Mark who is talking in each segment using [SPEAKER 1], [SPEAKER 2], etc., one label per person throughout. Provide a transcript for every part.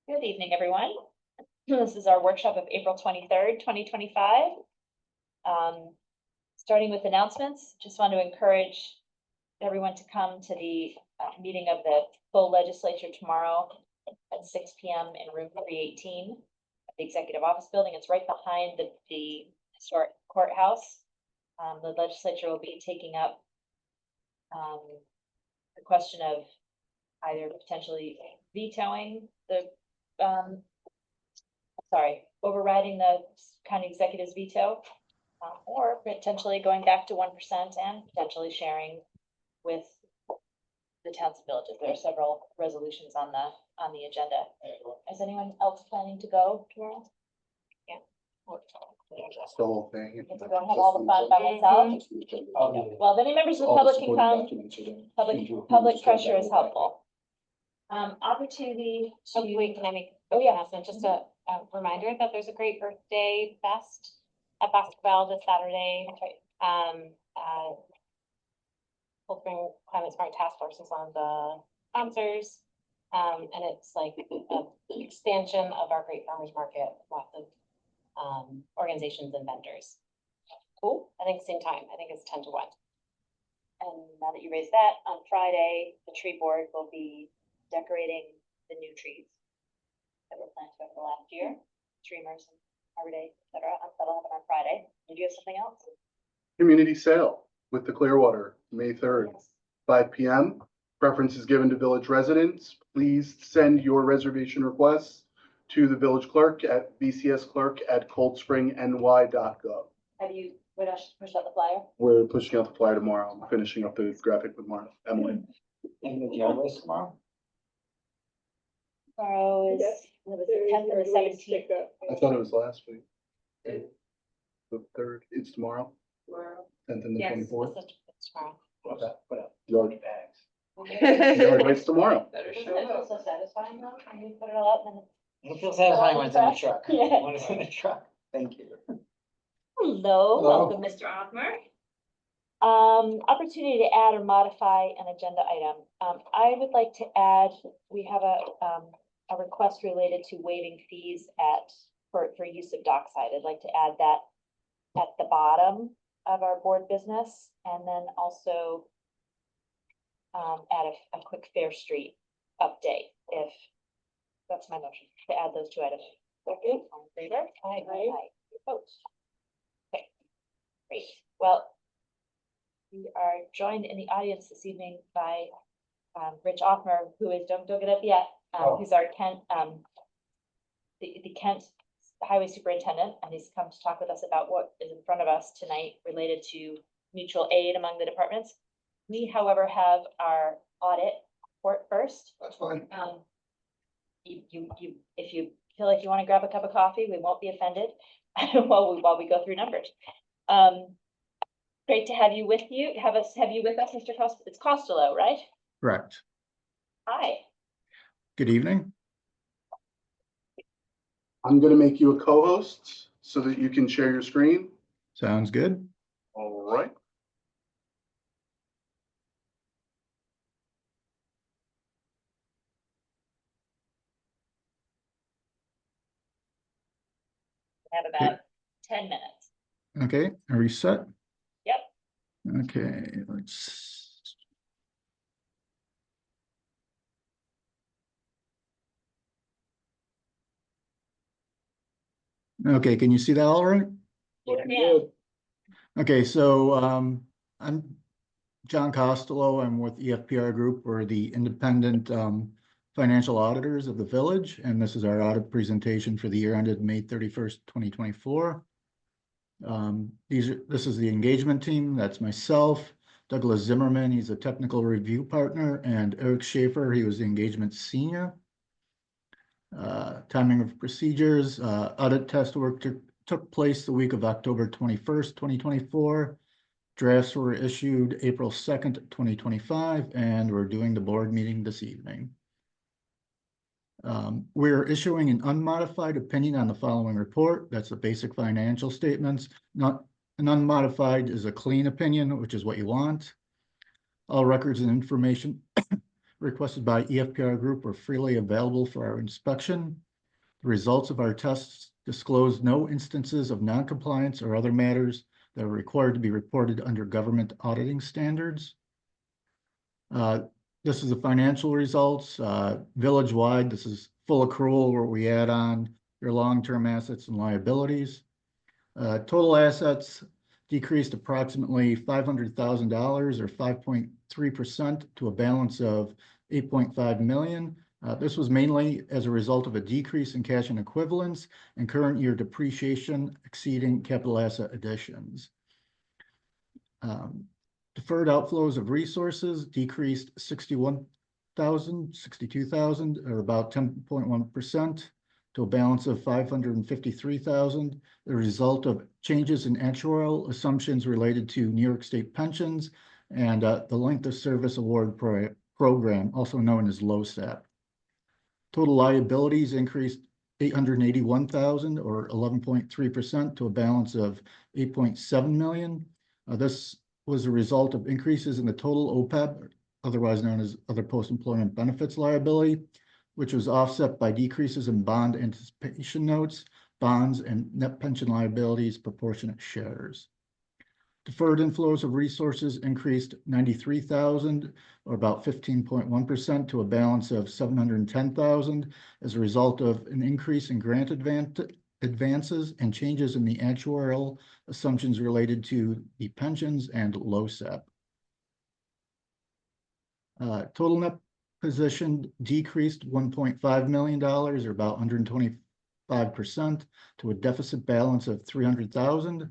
[SPEAKER 1] Good evening, everyone. This is our workshop of April 23rd, 2025. Starting with announcements, just want to encourage everyone to come to the meeting of the full legislature tomorrow at 6 p.m. in room 318 at the Executive Office Building. It's right behind the historic courthouse. The legislature will be taking up the question of either potentially vetoing the overriding the county executive's veto, or potentially going back to 1% and potentially sharing with the towns and villages. There are several resolutions on the agenda. Is anyone else planning to go tomorrow? Yeah.
[SPEAKER 2] The whole thing.
[SPEAKER 1] I get to go have all the fun by myself. Well, if any members of the public can come, public pressure is helpful. Opportunity to.
[SPEAKER 3] Wait, can I make an announcement? Just a reminder that there's a great Earth Day fest at Basketball this Saturday. Cold Spring Climate Smart Task Force is one of the sponsors. And it's like an expansion of our Great Farmers Market, lots of organizations and vendors. Cool. I think same time. I think it's 10 to 1.
[SPEAKER 1] And now that you raised that, on Friday, the tree board will be decorating the new trees that were planted over the last year, streamers and Arbor Day, etc. That'll happen on Friday. And do you have something else?
[SPEAKER 2] Community sale with the Clearwater, May 3rd, 5 p.m. Preference is given to village residents. Please send your reservation requests to the village clerk at bcsclerk@coldspringny.gov.
[SPEAKER 1] Have you pushed out the flyer?
[SPEAKER 2] We're pushing out the flyer tomorrow. I'm finishing up the graphic with Emily.
[SPEAKER 4] And the yard list tomorrow?
[SPEAKER 1] Tomorrow is the 10th and the 17th.
[SPEAKER 2] I thought it was last week. The 3rd, it's tomorrow,
[SPEAKER 1] Tomorrow.
[SPEAKER 2] 10th and the 24th.
[SPEAKER 3] It's tomorrow.
[SPEAKER 4] Okay, put up
[SPEAKER 2] Yard
[SPEAKER 4] bags.
[SPEAKER 2] Yard waste tomorrow.
[SPEAKER 4] Better
[SPEAKER 1] Doesn't
[SPEAKER 4] show
[SPEAKER 1] it feel
[SPEAKER 4] up.
[SPEAKER 1] so satisfying though? When you put it all up and
[SPEAKER 4] It feels satisfying when it's in the truck.
[SPEAKER 1] Yeah.
[SPEAKER 4] When it's in the truck. Thank you.
[SPEAKER 1] Hello, welcome, Mr. Othmer. Opportunity to add or modify an agenda item. I would like to add, we have a request related to waiving fees for use of dockside. I'd like to add that at the bottom of our board business, and then also add a quick Fair Street update, if that's my motion, to add those two items. Okay, all in favor? Aye. Opposed? Okay, great. Well, we are joined in the audience this evening by Rich Othmer, who is, don't get up yet, who's our Kent, the Kent Highway Superintendent, and he's come to talk with us about what is in front of us tonight related to mutual aid among the departments. We, however, have our audit report first.
[SPEAKER 2] That's fine.
[SPEAKER 1] If you feel like you want to grab a cup of coffee, we won't be offended while we go through numbers. Great to have you with us, Mr. Costello. It's Costello, right?
[SPEAKER 5] Correct.
[SPEAKER 1] Hi.
[SPEAKER 5] Good evening.
[SPEAKER 2] I'm going to make you a co-host so that you can share your screen.
[SPEAKER 5] Sounds good.
[SPEAKER 2] All right.
[SPEAKER 1] We have about 10 minutes.
[SPEAKER 5] Okay, are we set?
[SPEAKER 1] Yep.
[SPEAKER 5] Okay, let's. Okay, can you see that all right?
[SPEAKER 1] Yeah.
[SPEAKER 5] Okay, so I'm John Costello. I'm with EFPR Group. We're the independent financial auditors of the village, and this is our audit presentation for the year ended May 31st, 2024. This is the engagement team. That's myself, Douglas Zimmerman, he's a technical review partner, and Eric Schaefer, he was the engagement senior. Timing of procedures, audit test work took place the week of October 21st, 2024. Drafts were issued April 2nd, 2025, and we're doing the board meeting this evening. We're issuing an unmodified opinion on the following report. That's the basic financial statements. Not an unmodified is a clean opinion, which is what you want. All records and information requested by EFPR Group were freely available for our inspection. The results of our tests disclosed no instances of noncompliance or other matters that are required to be reported under government auditing standards. This is the financial results. Village-wide, this is full accrual where we add on your long-term assets and liabilities. Total assets decreased approximately $500,000 or 5.3% to a balance of $8.5 million. This was mainly as a result of a decrease in cash and equivalents and current year depreciation exceeding capital asset additions. Deferred outflows of resources decreased 62,000, or about 10.1%, to a balance of 553,000, the result of changes in actuarial assumptions related to New York State pensions and the length of service award program, also known as LOSAP. Total liabilities increased 881,000, or 11.3%, to a balance of 8.7 million. This was a result of increases in the total OPEB, otherwise known as other post-employment benefits liability, which was offset by decreases in bond anticipation notes, bonds, and net pension liabilities proportionate shares. Deferred inflows of resources increased 93,000, or about 15.1%, to a balance of 710,000 as a result of an increase in grant advances and changes in the actuarial assumptions related to the pensions and LOSAP. Total net position decreased $1.5 million, or about 125%, to a deficit balance of 300,000.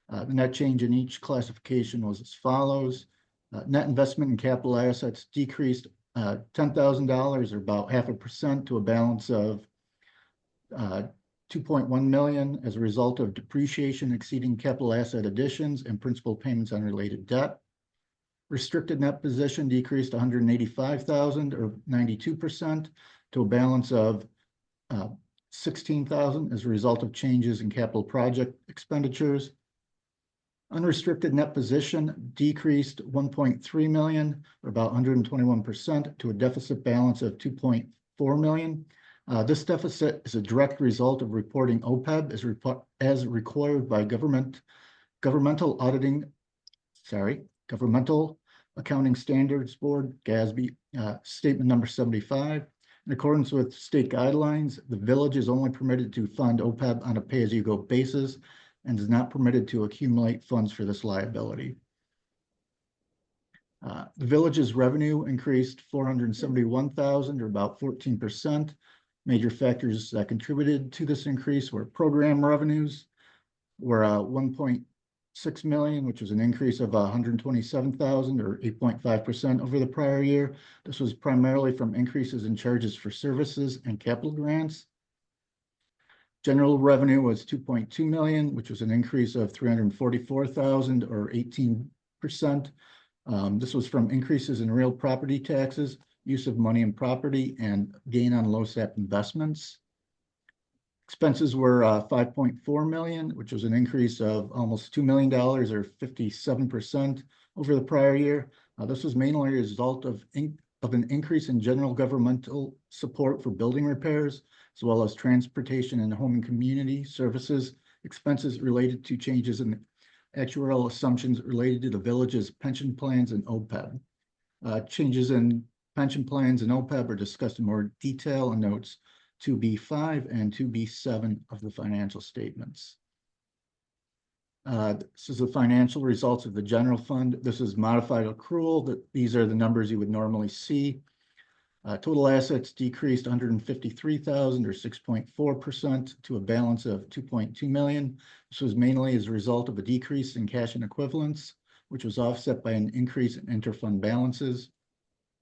[SPEAKER 5] The net change in each classification was as follows. Net investment in capital assets decreased $10,000, or about 0.5%, to a balance of 2.1 million as a result of depreciation exceeding capital asset additions and principal payments on related debt. Restricted net position decreased 185,000, or 92%, to a balance of 16,000 as a result of changes in capital project expenditures. Unrestricted net position decreased 1.3 million, or about 121%, to a deficit balance of 2.4 million. This deficit is a direct result of reporting OPEB as required by Governmental Accounting Standards Board, GASB, statement number 75. In accordance with state guidelines, the village is only permitted to fund OPEB on a pay-as-you-go basis and is not permitted to accumulate funds for this liability. The village's revenue increased 471,000, or about 14%. Major factors that contributed to this increase were program revenues were 1.6 million, which was an increase of 127,000, or 8.5% over the prior year. This was primarily from increases in charges for services and capital grants. General revenue was 2.2 million, which was an increase of 344,000, or 18%. This was from increases in real property taxes, use of money and property, and gain on LOSAP investments. Expenses were 5.4 million, which was an increase of almost $2 million, or 57% over the prior year. This was mainly a result of an increase in general governmental support for building repairs, as well as transportation and home and community services expenses related to changes in actuarial assumptions related to the village's pension plans and OPEB. Changes in pension plans and OPEB are discussed in more detail in notes 2B5 and 2B7 of the financial statements. This is the financial results of the general fund. This is modified accrual. These are the numbers you would normally see. Total assets decreased 153,000, or 6.4%, to a balance of 2.2 million. This was mainly as a result of a decrease in cash and equivalents, which was offset by an increase in interfund balances.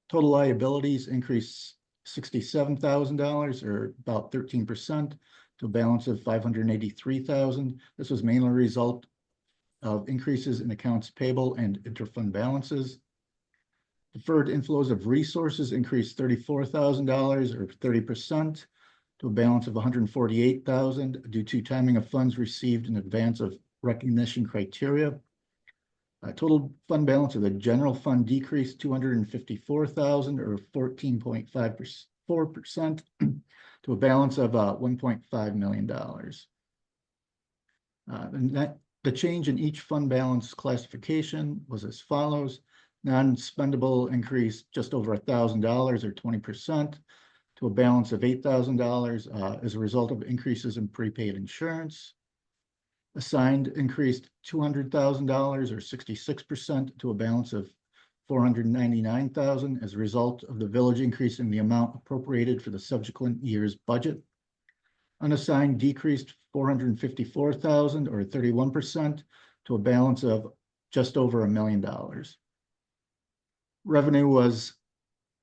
[SPEAKER 5] Total liabilities increased $67,000, or about 13%, to a balance of 583,000. This was mainly a result of increases in accounts payable and interfund balances. Deferred inflows of resources increased $34,000, or 30%, to a balance of 148,000 due to timing of funds received in advance of recognition criteria. Total fund balance of the general fund decreased 254,000 or 14.54% to a balance of $1.5 million. The change in each fund balance classification was as follows. Non-spendable increased just over $1,000 or 20% to a balance of $8,000 as a result of increases in prepaid insurance. Assigned increased $200,000 or 66% to a balance of $499,000 as a result of the village increase in the amount appropriated for the subsequent year's budget. Unassigned decreased $454,000 or 31% to a balance of just over $1 million. Revenue was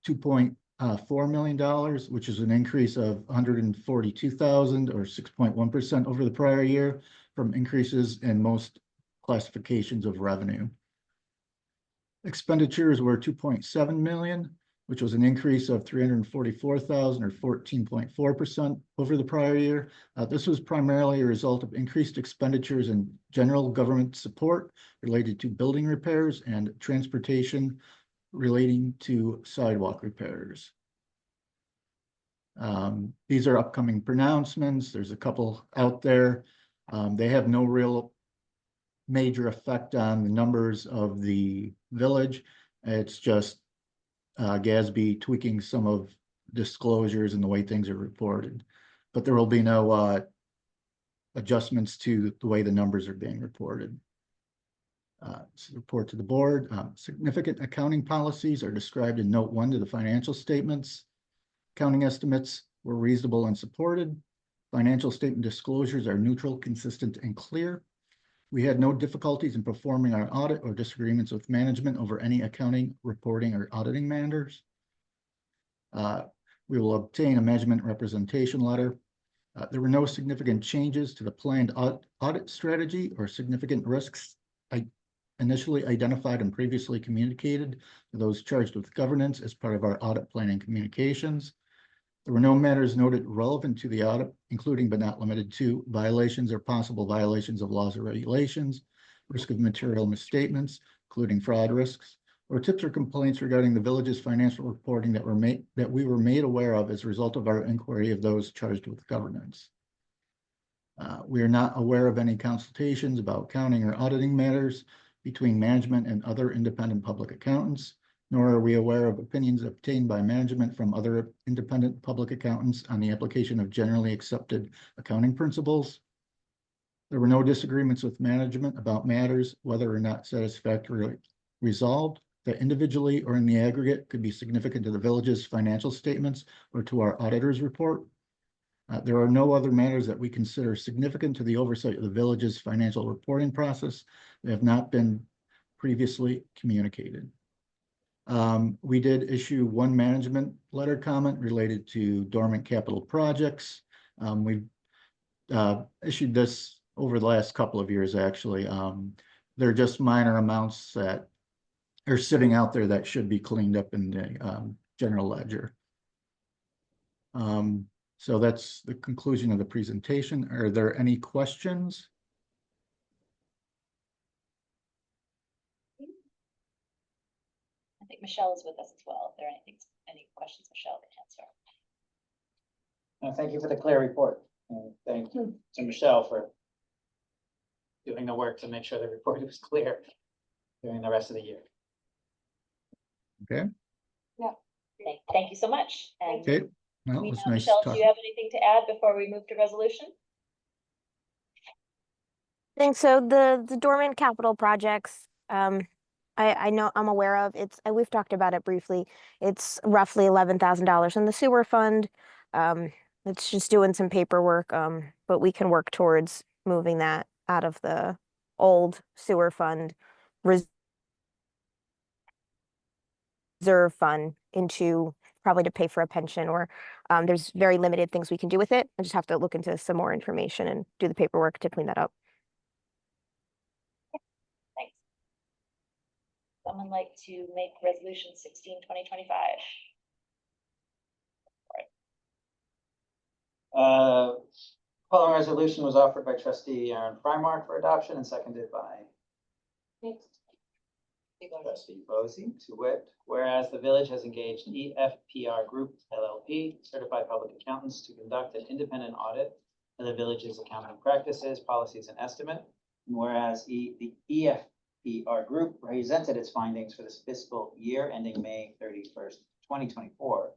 [SPEAKER 5] $2.4 million, which is an increase of $142,000 or 6.1% over the prior year from increases in most classifications of revenue. Expenditures were $2.7 million, which was an increase of $344,000 or 14.4% over the prior year. This was primarily a result of increased expenditures in general government support related to building repairs and transportation relating to sidewalk repairs. These are upcoming pronouncements. There's a couple out there. They have no real major effect on the numbers of the village. It's just GASB tweaking some of disclosures and the way things are reported. But there will be no adjustments to the way the numbers are being reported. Report to the board. Significant accounting policies are described in note 1 to the financial statements. Accounting estimates were reasonable and supported. Financial statement disclosures are neutral, consistent, and clear. We had no difficulties in performing our audit or disagreements with management over any accounting, reporting, or auditing matters. We will obtain a management representation letter. There were no significant changes to the planned audit strategy or significant risks initially identified and previously communicated to those charged with governance as part of our audit planning communications. There were no matters noted relevant to the audit, including but not limited to violations or possible violations of laws or regulations, risk of material misstatements, including fraud risks, or tips or complaints regarding the village's financial reporting that we were made aware of as a result of our inquiry of those charged with governance. We are not aware of any consultations about accounting or auditing matters between management and other independent public accountants, nor are we aware of opinions obtained by management from other independent public accountants on the application of generally accepted accounting principles. There were no disagreements with management about matters, whether or not satisfactorily resolved, that individually or in the aggregate could be significant to the village's financial statements or to our auditor's report. There are no other matters that we consider significant to the oversight of the village's financial reporting process that have not been previously communicated. We did issue one management letter comment related to dormant capital projects. We've issued this over the last couple of years, actually. They're just minor amounts that are sitting out there that should be cleaned up in the general ledger. So that's the conclusion of the presentation. Are there any questions?
[SPEAKER 1] I think Michelle is with us as well. If there are any questions, Michelle can answer.
[SPEAKER 4] Thank you for the clear report. And thank you to Michelle for doing the work to make sure the report was clear during the rest of the year.
[SPEAKER 5] Okay.
[SPEAKER 1] Thank you so much. And
[SPEAKER 5] Okay. Well, it was nice
[SPEAKER 1] Michelle, do
[SPEAKER 5] talking.
[SPEAKER 1] you have anything to add before we move to resolution?
[SPEAKER 6] Thanks. So the dormant capital projects, I know I'm aware of. We've talked about it briefly. It's roughly $11,000 in the sewer fund. It's just doing some paperwork, but we can work towards moving that out of the old sewer fund reserve fund into probably to pay for a pension, or there's very limited things we can do with it. I just have to look into some more information and do the paperwork to clean that up.
[SPEAKER 1] Thanks. Someone like to make resolution 16, 2025?
[SPEAKER 4] Following resolution was offered by trustee Aaron Frymark for adoption and seconded by Trustee Posey, to wit, whereas the village has engaged EFPR Group LLP, certified public accountants, to conduct an independent audit of the village's accounting practices, policies, and estimate. And whereas the EFPR Group presented its findings for this fiscal year ending May 31st, 2024,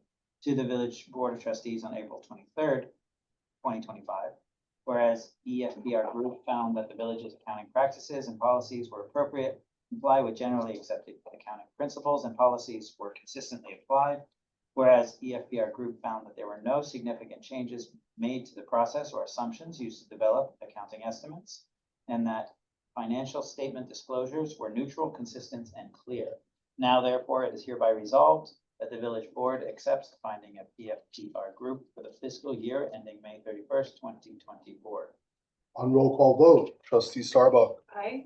[SPEAKER 4] to the village board of trustees on April 23rd, 2025. Whereas EFPR Group found that the village's accounting practices and policies were appropriate, comply with generally accepted accounting principles, and policies were consistently applied. Whereas EFPR Group found that there were no significant changes made to the process or assumptions used to develop accounting estimates, and that financial statement disclosures were neutral, consistent, and clear. Now, therefore, it is hereby resolved that the village board accepts the finding of EFPR Group for the fiscal year ending May 31st, 2024.
[SPEAKER 2] On roll call vote, trustee Starbuck,
[SPEAKER 1] Aye.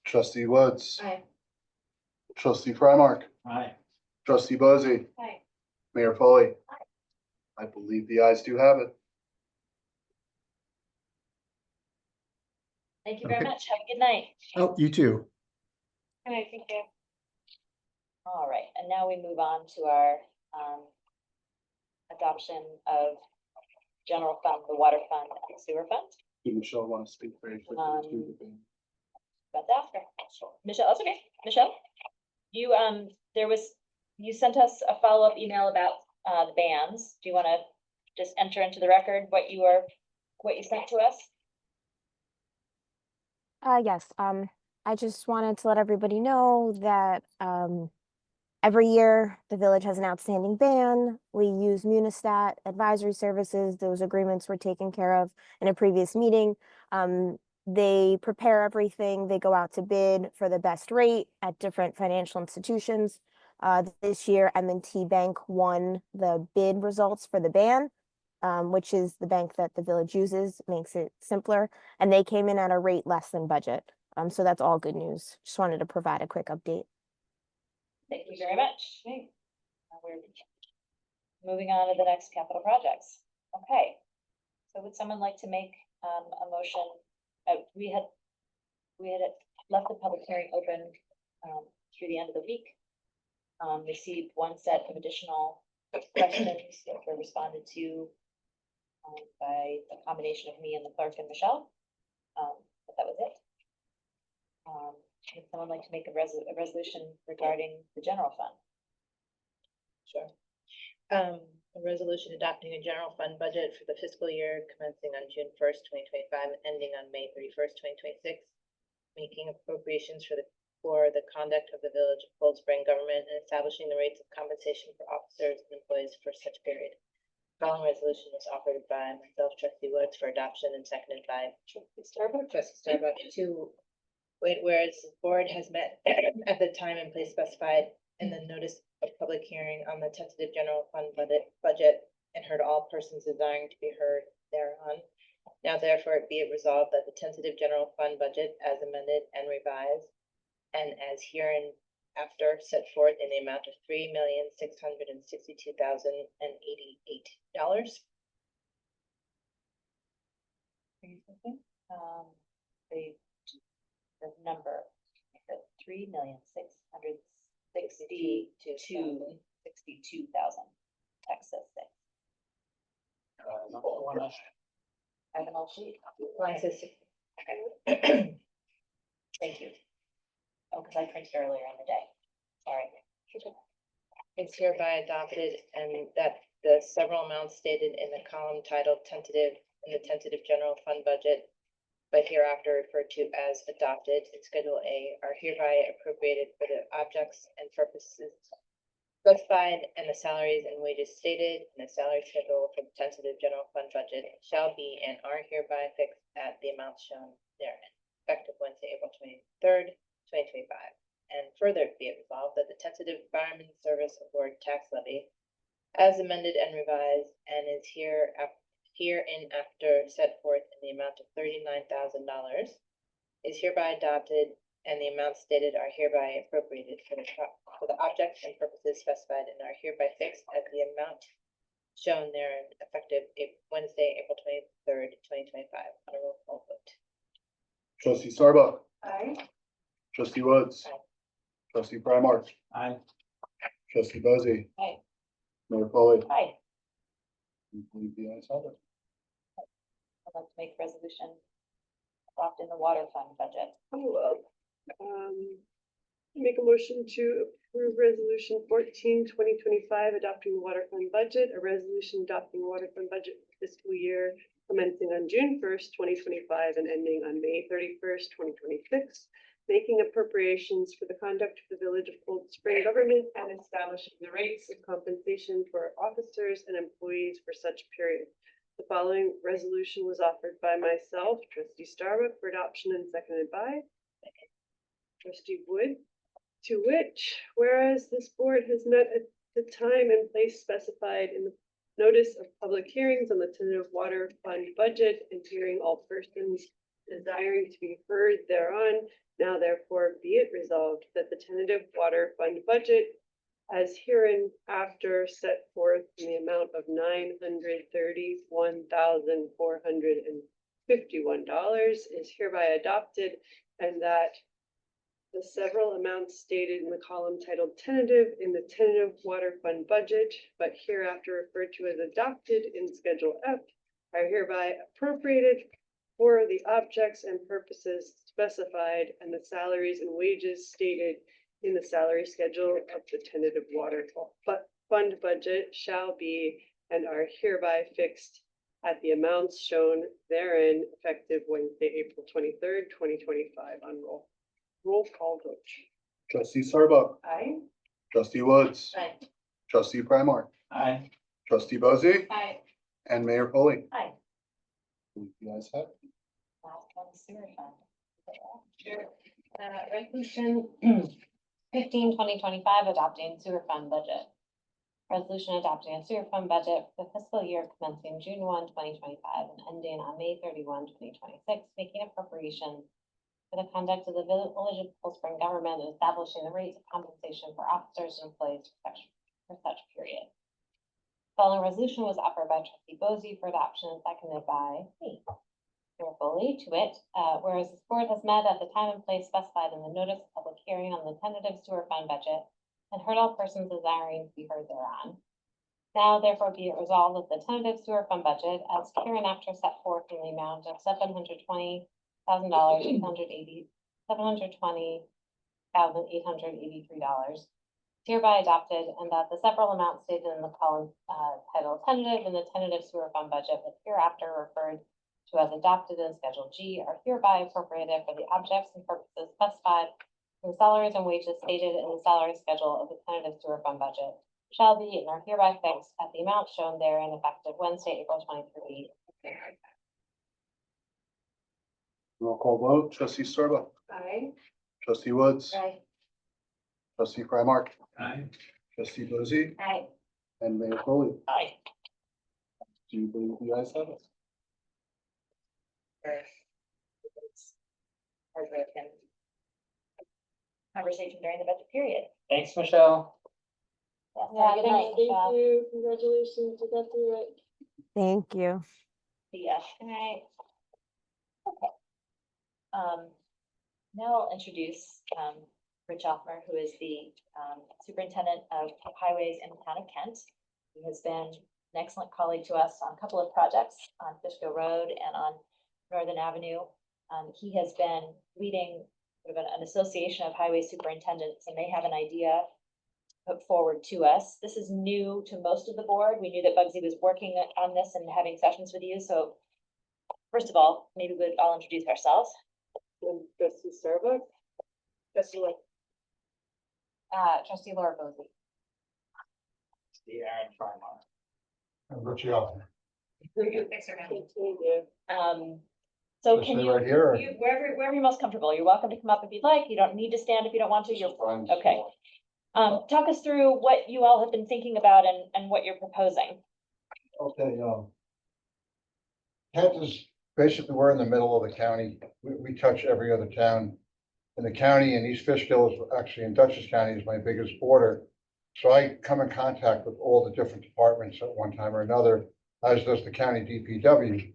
[SPEAKER 2] trustee Woods,
[SPEAKER 1] Aye.
[SPEAKER 2] trustee Frymark,
[SPEAKER 4] Aye.
[SPEAKER 2] trustee Posey,
[SPEAKER 1] Aye.
[SPEAKER 2] Mayor Foley. I believe the ayes do have it.
[SPEAKER 1] Thank you very
[SPEAKER 5] Okay.
[SPEAKER 1] much. Have a good night.
[SPEAKER 5] Oh, you too.
[SPEAKER 1] Good night, thank you. All right, and now we move on to our adoption of general fund, the water fund, and sewer fund.
[SPEAKER 2] Do Michelle want to speak very quickly to the
[SPEAKER 1] That's after. Michelle, that's okay. Michelle? You, you sent us a follow-up email about, the bands. Do you want to just enter into the record what you sent to us?
[SPEAKER 6] Yes, I just wanted to let everybody know that, every year the village has an outstanding ban. We use Munistat advisory services. Those agreements were taken care of in a previous meeting. They prepare everything. They go out to bid for the best rate at different financial institutions. This year, M&T Bank won the bid results for the ban, which is the bank that the village uses, makes it simpler. And they came in at a rate less than budget. So that's all good news. Just wanted to provide a quick update.
[SPEAKER 1] Thank you very much. Okay. Now we're moving on to the next capital projects. Okay. So would someone like to make a motion? We had left the public hearing open through the end of the week. Received one set of additional questions that were responded to by a combination of me and the clerk and Michelle. But that was it. Would someone like to make a resolution regarding the general fund?
[SPEAKER 7] Sure. A resolution adopting a general fund budget for the fiscal year commencing on June 1st, 2025, and ending on May 31st, 2026, making appropriations for the conduct of the village of Cold Spring government and establishing the rates of compensation for officers and employees for such period. The following resolution was offered by myself, trustee Woods, for adoption and seconded by trustee Starbuck to whereas the board has met at the time and place specified in the notice of public hearing on the tentative general fund budget and heard all persons desiring to be heard thereon. Now therefore be it resolved that the tentative general fund budget as amended and revised and as hereinafter set forth in the amount of $3,662,088.
[SPEAKER 1] The number, 3,662,062. Texas thing. I have an old sheet.
[SPEAKER 7] Line says
[SPEAKER 1] Thank you. Oh, because I printed earlier in the day. Sorry.
[SPEAKER 7] it's hereby adopted and that the several amounts stated in the column titled tentative in the tentative general fund budget, but hereafter referred to as adopted in Schedule A, are hereby appropriated for the objects and purposes specified, and the salaries and wages stated in the salary schedule for the tentative general fund budget shall be and are hereby fixed at the amounts shown therein, effective Wednesday, April 23rd, 2025. And further be it resolved that the tentative fireman service award tax levy, as amended and revised, and is hereinafter set forth in the amount of $39,000, is hereby adopted, and the amounts stated are hereby appropriated for the objects and purposes specified and are hereby fixed at the amount shown therein, effective Wednesday, April 23rd, 2025. On a roll call vote.
[SPEAKER 2] Trustee Starbuck,
[SPEAKER 1] Aye.
[SPEAKER 2] trustee Woods,
[SPEAKER 7] Aye.
[SPEAKER 2] Trustee Primark.
[SPEAKER 4] Aye.
[SPEAKER 2] Trustee Buzzy.
[SPEAKER 1] Aye.
[SPEAKER 2] Mayor Foley.
[SPEAKER 1] Aye.
[SPEAKER 2] I believe the ayes have it.
[SPEAKER 1] I'd like to make a resolution adopting the water fund budget.
[SPEAKER 8] Make a motion to approve resolution 14/2025, adopting the water fund budget, a resolution adopting the water fund budget for fiscal year commencing on June 1st, 2025 and ending on May 31st, 2026, making appropriations for the conduct of the Village of Cold Spring government and establishing the rates of compensation for officers and employees for such period. The following resolution was offered by myself, trustee Starbuck, for adoption and seconded by trustee Wood. To which, whereas this board has met at the time and place specified in the notice of public hearings on the tentative water fund budget and hearing all persons desiring to be heard thereon, now therefore be it resolved that the tentative water fund budget as hereinafter set forth in the amount of $931,451 is hereby adopted, and that the several amounts stated in the column titled tentative in the tentative water fund budget, but hereafter referred to as adopted in Schedule F, are hereby appropriated for the objects and purposes specified, and the salaries and wages stated in the salary schedule of the tentative water fund budget shall be and are hereby fixed at the amounts shown therein, effective Wednesday, April 23rd, 2025 on roll call vote.
[SPEAKER 2] Trustee Starbuck.
[SPEAKER 8] Aye.
[SPEAKER 2] Trustee Woods.
[SPEAKER 1] Aye.
[SPEAKER 2] Trustee Primark.
[SPEAKER 4] Aye.
[SPEAKER 2] Trustee Buzzy.
[SPEAKER 1] Aye.
[SPEAKER 2] And Mayor Foley.
[SPEAKER 1] Aye.
[SPEAKER 2] I believe the ayes have it.
[SPEAKER 1] Last one, sewer fund.
[SPEAKER 3] Resolution 15/2025, adopting sewer fund budget. Resolution adopting a sewer fund budget for the fiscal year commencing June 1, 2025 and ending on May 31, 2026, making appropriations for the conduct of the Village of Cold Spring government and establishing the rates of compensation for officers and employees for such period. The following resolution was offered by trustee Bozzi for adoption and seconded by me. Mayor Foley, to wit, whereas this board has met at the time and place specified in the notice of public hearing on the tentative sewer fund budget and heard all persons desiring to be heard thereon. Now therefore be it resolved that the tentative sewer fund budget as hereinafter set forth in the amount of $720,880, $720,883 hereby adopted, and that the several amounts stated in the column titled tentative in the tentative sewer fund budget, but hereafter referred to as adopted in Schedule G, are hereby appropriated for the objects and purposes specified in the salaries and wages stated in the salary schedule of the tentative sewer fund budget, shall be and are hereby fixed at the amount shown therein, effective Wednesday, April 23.
[SPEAKER 2] Roll call vote. Trustee Starbuck.
[SPEAKER 8] Aye.
[SPEAKER 2] Trustee Woods.
[SPEAKER 1] Aye.
[SPEAKER 2] Trustee Primark.
[SPEAKER 4] Aye.
[SPEAKER 2] Trustee Buzzy.
[SPEAKER 1] Aye.
[SPEAKER 2] And Mayor Foley.
[SPEAKER 1] Aye.
[SPEAKER 2] Do you believe the ayes have it?
[SPEAKER 1] Conversation during the budget period.
[SPEAKER 4] Thanks, Michelle.
[SPEAKER 1] Yes,
[SPEAKER 3] Yeah,
[SPEAKER 1] have a good night,
[SPEAKER 3] thank
[SPEAKER 1] Michelle.
[SPEAKER 8] you. Congratulations. You got through it.
[SPEAKER 6] Thank you.
[SPEAKER 1] Yeah. Alright. Okay. Now I'll introduce, Rich Offmer, who is the, superintendent of highways in the town of Kent. He has been an excellent colleague to us on a couple of projects on Fishkill Road and on Northern Avenue. He has been leading sort of an association of highway superintendents, and they have an idea put forward to us. This is new to most of the board. We knew that Bugsy was working on this and having sessions with you, so first of all, maybe we'd all introduce ourselves.
[SPEAKER 8] And trustee Starbuck. Trustee Wood.
[SPEAKER 3] Trustee Laura Bozzi.
[SPEAKER 4] The Aaron Primark.
[SPEAKER 8] Thanks for having me.
[SPEAKER 1] So
[SPEAKER 5] Just
[SPEAKER 1] can
[SPEAKER 5] stay
[SPEAKER 1] you,
[SPEAKER 5] right here.
[SPEAKER 1] wherever you're most comfortable, you're welcome to come up if you'd like. You don't need to stand if you don't want to. You're okay. Talk us through what you all have been thinking about and what you're proposing.
[SPEAKER 9] Okay, Kent is basically, we're in the middle of the county. We touch every other town in the county, and East Fishkill is actually in Dutchess County is my biggest border. So I come in contact with all the different departments at one time or another, as does the county DPW.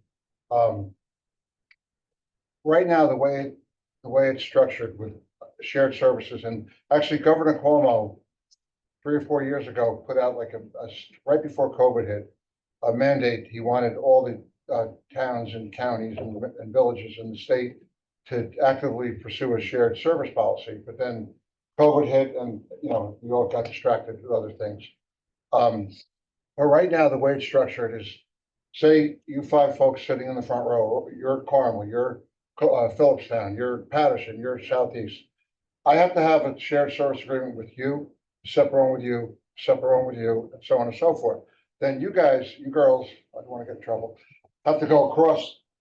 [SPEAKER 9] Right now, the way it's structured with, shared services. And actually Governor Cuomo, 3 or 4 years ago, put out like right before COVID hit, a mandate. He wanted all the towns and counties and villages in the state to actively pursue a shared service policy. But then COVID hit and, we all got distracted with other things. But right now, the way it's structured is, say you 5 folks sitting in the front row, you're Carmel, you're Phillipstown, you're Patterson, you're Southeast. I have to have a shared service agreement with you, separate one with you, separate one with you, and so on and so forth. Then you guys, you girls, I don't want to get in trouble, have to go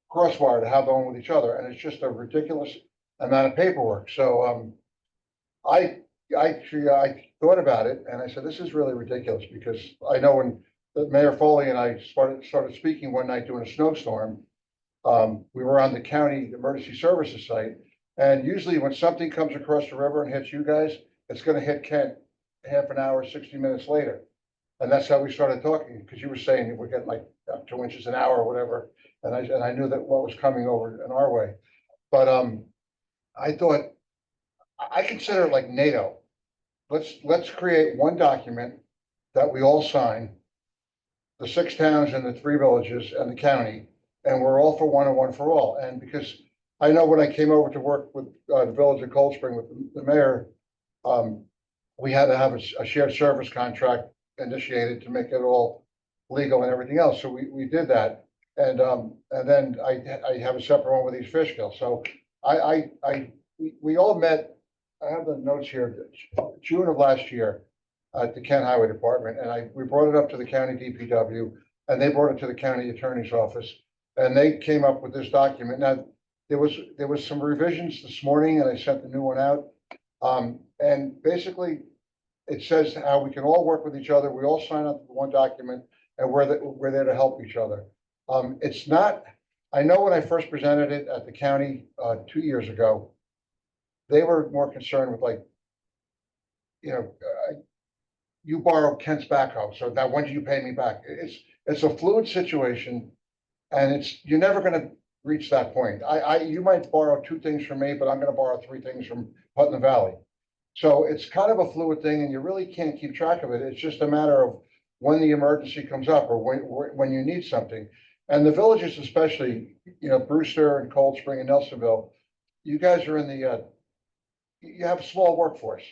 [SPEAKER 9] crosswire to have the one with each other, and it's just a ridiculous amount of paperwork. So I thought about it, and I said, this is really ridiculous, because I know when Mayor Foley and I started speaking one night during a snowstorm, we were on the county emergency services site, and usually when something comes across the river and hits you guys, it's going to hit Kent half an hour, 60 minutes later. And that's how we started talking, because you were saying we're getting like 2 inches an hour or whatever, and I knew that what was coming over in our way. But I thought, I consider it like NATO. Let's create one document that we all sign, the 6 towns and the 3 villages and the county, and we're all for one and one for all. And because I know when I came over to work with the village of Cold Spring with the mayor, we had to have a shared service contract initiated to make it all legal and everything else. So we did that. And then I have a separate one with East Fishkill. So we all met, I have the notes here, June of last year at the Kent Highway Department, and we brought it up to the county DPW, and they brought it to the county attorney's office, and they came up with this document. Now, there was some revisions this morning, and I sent the new one out. And basically, it says how we can all work with each other. We all sign up for one document, and we're there to help each other. It's not. I know when I first presented it at the county 2 years ago, they were more concerned with like, you borrow Kent's backhoe, so now when do you pay me back? It's a fluid situation, and you're never going to reach that point. You might borrow 2 things from me, but I'm going to borrow 3 things from Putnam Valley. So it's kind of a fluid thing, and you really can't keep track of it. It's just a matter of when the emergency comes up or when you need something. And the villages, especially, Brewster and Cold Spring and Nelsonville, you guys are you have a small workforce,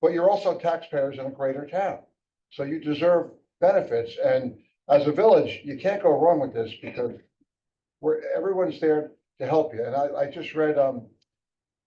[SPEAKER 9] but you're also taxpayers in a greater town. So you deserve benefits. And as a village, you can't go wrong with this, because everyone's there to help you. And I just read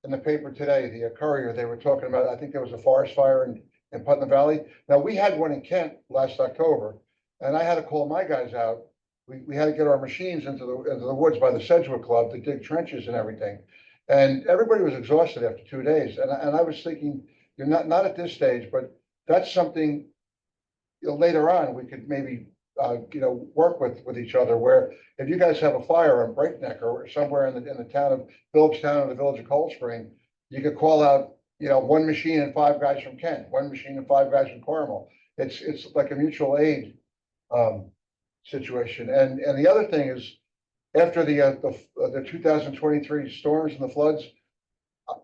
[SPEAKER 9] in the paper today, the Courier, they were talking about, I think there was a forest fire in Putnam Valley. Now, we had one in Kent last October, and I had to call my guys out. We had to get our machines into the woods by the Sedgwick Club to dig trenches and everything. And everybody was exhausted after 2 days. And I was thinking, you're not at this stage, but that's something later on we could maybe work with each other, where if you guys have a fire on Breakneck or somewhere in the town of Phillipstown or the village of Cold Spring, you could call out, 1 machine and 5 guys from Kent, 1 machine and 5 guys from Carmel. It's like a mutual aid situation. And the other thing is, after the 2023 storms and the floods,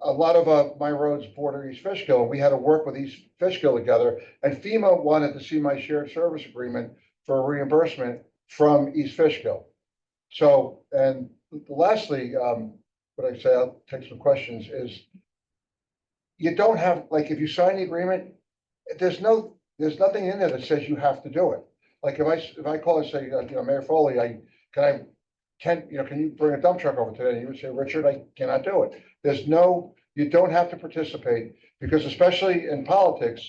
[SPEAKER 9] a lot of my roads border East Fishkill, and we had to work with East Fishkill together. And FEMA wanted to see my shared service agreement for reimbursement from East Fishkill. So, and lastly, what I say, I'll take some questions, is you don't have, like, if you sign the agreement, there's nothing in there that says you have to do it. Like if I call and say, Mayor Foley, can you bring a dump truck over today? And you would say, Richard, I cannot do it. You don't have to participate, because especially in politics,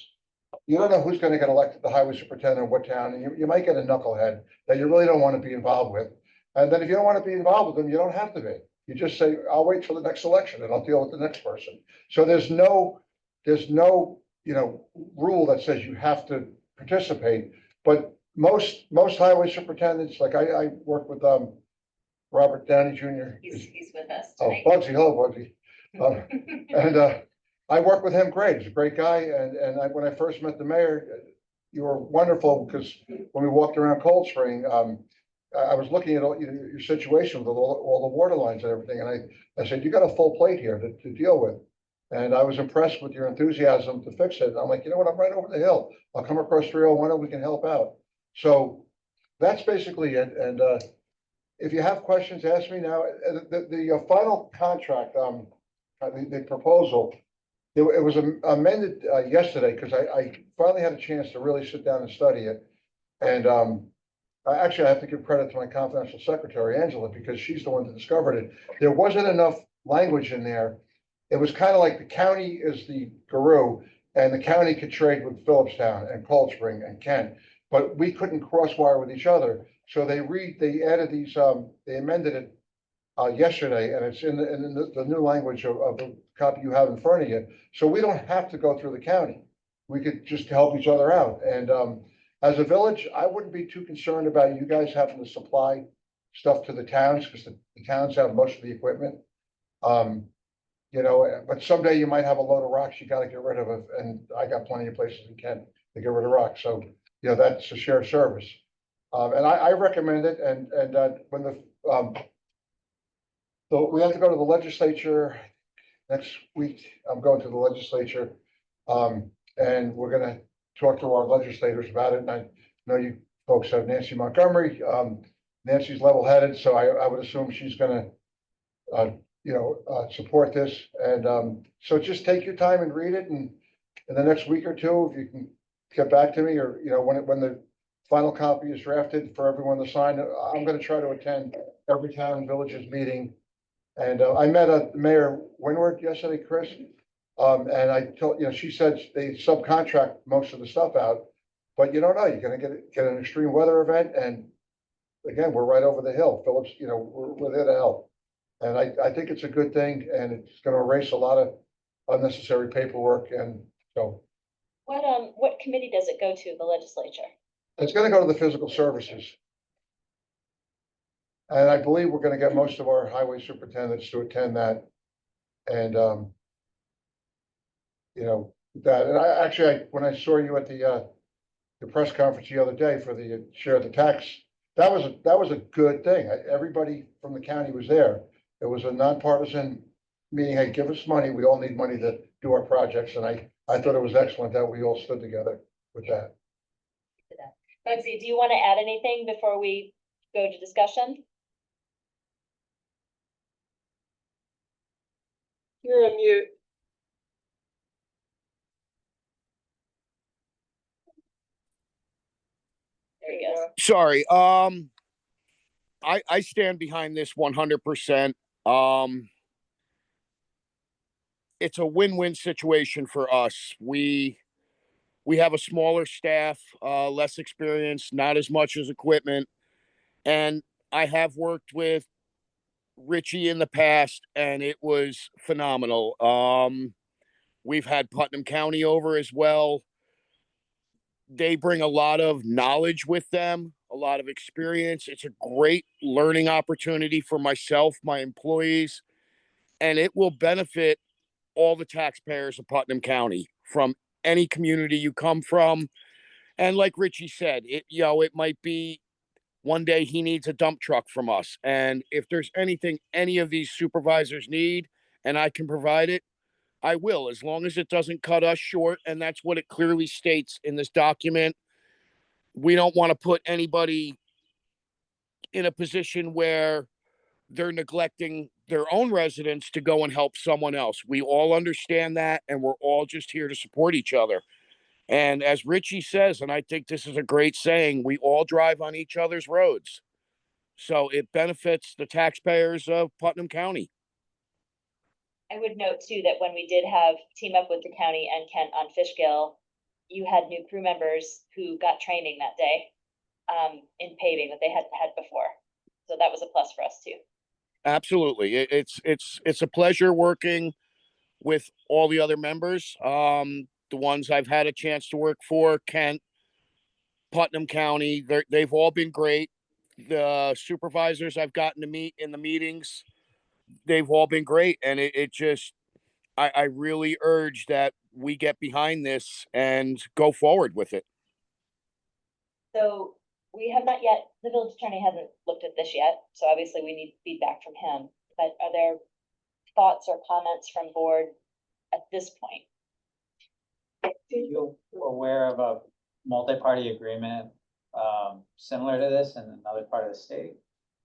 [SPEAKER 9] you don't know who's going to get elected the highway superintendent in what town, and you might get a knucklehead that you really don't want to be involved with. And then if you don't want to be involved with them, you don't have to be. You just say, I'll wait till the next election and I'll deal with the next person. So there's no rule that says you have to participate. But most highway superintendents, like I work with Robert Downey Jr.
[SPEAKER 1] He's with us
[SPEAKER 9] Oh,
[SPEAKER 1] tonight.
[SPEAKER 9] Bugsy, hello, Bugsy. And I work with him great. He's a great guy. And when I first met the mayor, you were wonderful, because when we walked around Cold Spring, I was looking at your situation with all the water lines and everything. And I said, you got a full plate here to deal with. And I was impressed with your enthusiasm to fix it. I'm like, you know what, I'm right over the hill. I'll come across 301 and we can help out. So that's basically it. And if you have questions, ask me now. The final contract, the proposal, it was amended yesterday because I finally had a chance to really sit down and study it. And I have to give credit to my confidential secretary, Angela, because she's the one that discovered it. There wasn't enough language in there. It was kind of like the county is the guru and the county could trade with Phillipstown and Cold Spring and Kent, but we couldn't crosswire with each other. So they added these, they amended it yesterday, and it's in the new language of the copy you have in front of you. So we don't have to go through the county. We could just help each other out. And as a village, I wouldn't be too concerned about you guys having to supply stuff to the towns, because the towns have most of the equipment. You know, but someday you might have a load of rocks you gotta get rid of, and I got plenty of places in Kent to get rid of rocks. So, you know, that's a shared service. And I recommend it, and when so we have to go to the legislature next week. I'm going to the legislature. And we're gonna talk to our legislators about it. And I know you folks have Nancy Montgomery. Nancy's level-headed, so I would assume she's gonna, support this. And so just take your time and read it. And in the next week or two, if you can get back to me, or, you know, when the final copy is drafted for everyone to sign, I'm gonna try to attend every town and village's meeting. And I met Mayor Winward yesterday, Chris. And I told, you know, she said they subcontract most of the stuff out, but you don't know, you're gonna get an extreme weather event. And again, we're right over the hill. Phillips, you know, we're there to help. And I think it's a good thing, and it's gonna erase a lot of unnecessary paperwork. And so
[SPEAKER 1] What committee does it go to, the legislature?
[SPEAKER 9] it's gonna go to the physical services. And I believe we're gonna get most of our highway superintendents to attend that. And, you know, that, and when I saw you at the press conference the other day for the share of the tax, that was a good thing. Everybody from the county was there. It was a nonpartisan meeting. Hey, give us money. We all need money to do our projects. And I thought it was excellent that we all stood together with that.
[SPEAKER 1] Betsy, do you want to add anything before we go to discussion?
[SPEAKER 8] You're on mute.
[SPEAKER 1] There you go.
[SPEAKER 10] Sorry. I stand behind this 100%. It's a win-win situation for us. We have a smaller staff, less experience, not as much as equipment. And I have worked with Richie in the past, and it was phenomenal. We've had Putnam County over as well. They bring a lot of knowledge with them, a lot of experience. It's a great learning opportunity for myself, my employees, and it will benefit all the taxpayers of Putnam County from any community you come from. And like Richie said, it might be one day he needs a dump truck from us. And if there's anything any of these supervisors need and I can provide it, I will, as long as it doesn't cut us short. And that's what it clearly states in this document. We don't want to put anybody in a position where they're neglecting their own residents to go and help someone else. We all understand that, and we're all just here to support each other. And as Richie says, and I think this is a great saying, we all drive on each other's roads. So it benefits the taxpayers of Putnam County.
[SPEAKER 1] I would note too that when we did have team up with the county and Kent on Fishkill, you had new crew members who got training that day in paving that they hadn't had before. So that was a plus for us too.
[SPEAKER 10] Absolutely. It's a pleasure working with all the other members. The ones I've had a chance to work for, Kent, Putnam County, they've all been great. The supervisors I've gotten to meet in the meetings, they've all been great. And I really urge that we get behind this and go forward with it.
[SPEAKER 1] So we have not yet, the village attorney hasn't looked at this yet, so obviously we need feedback from him. But are there thoughts or comments from board at this point.
[SPEAKER 4] You aware of a multi-party agreement, similar to this in another part of the state?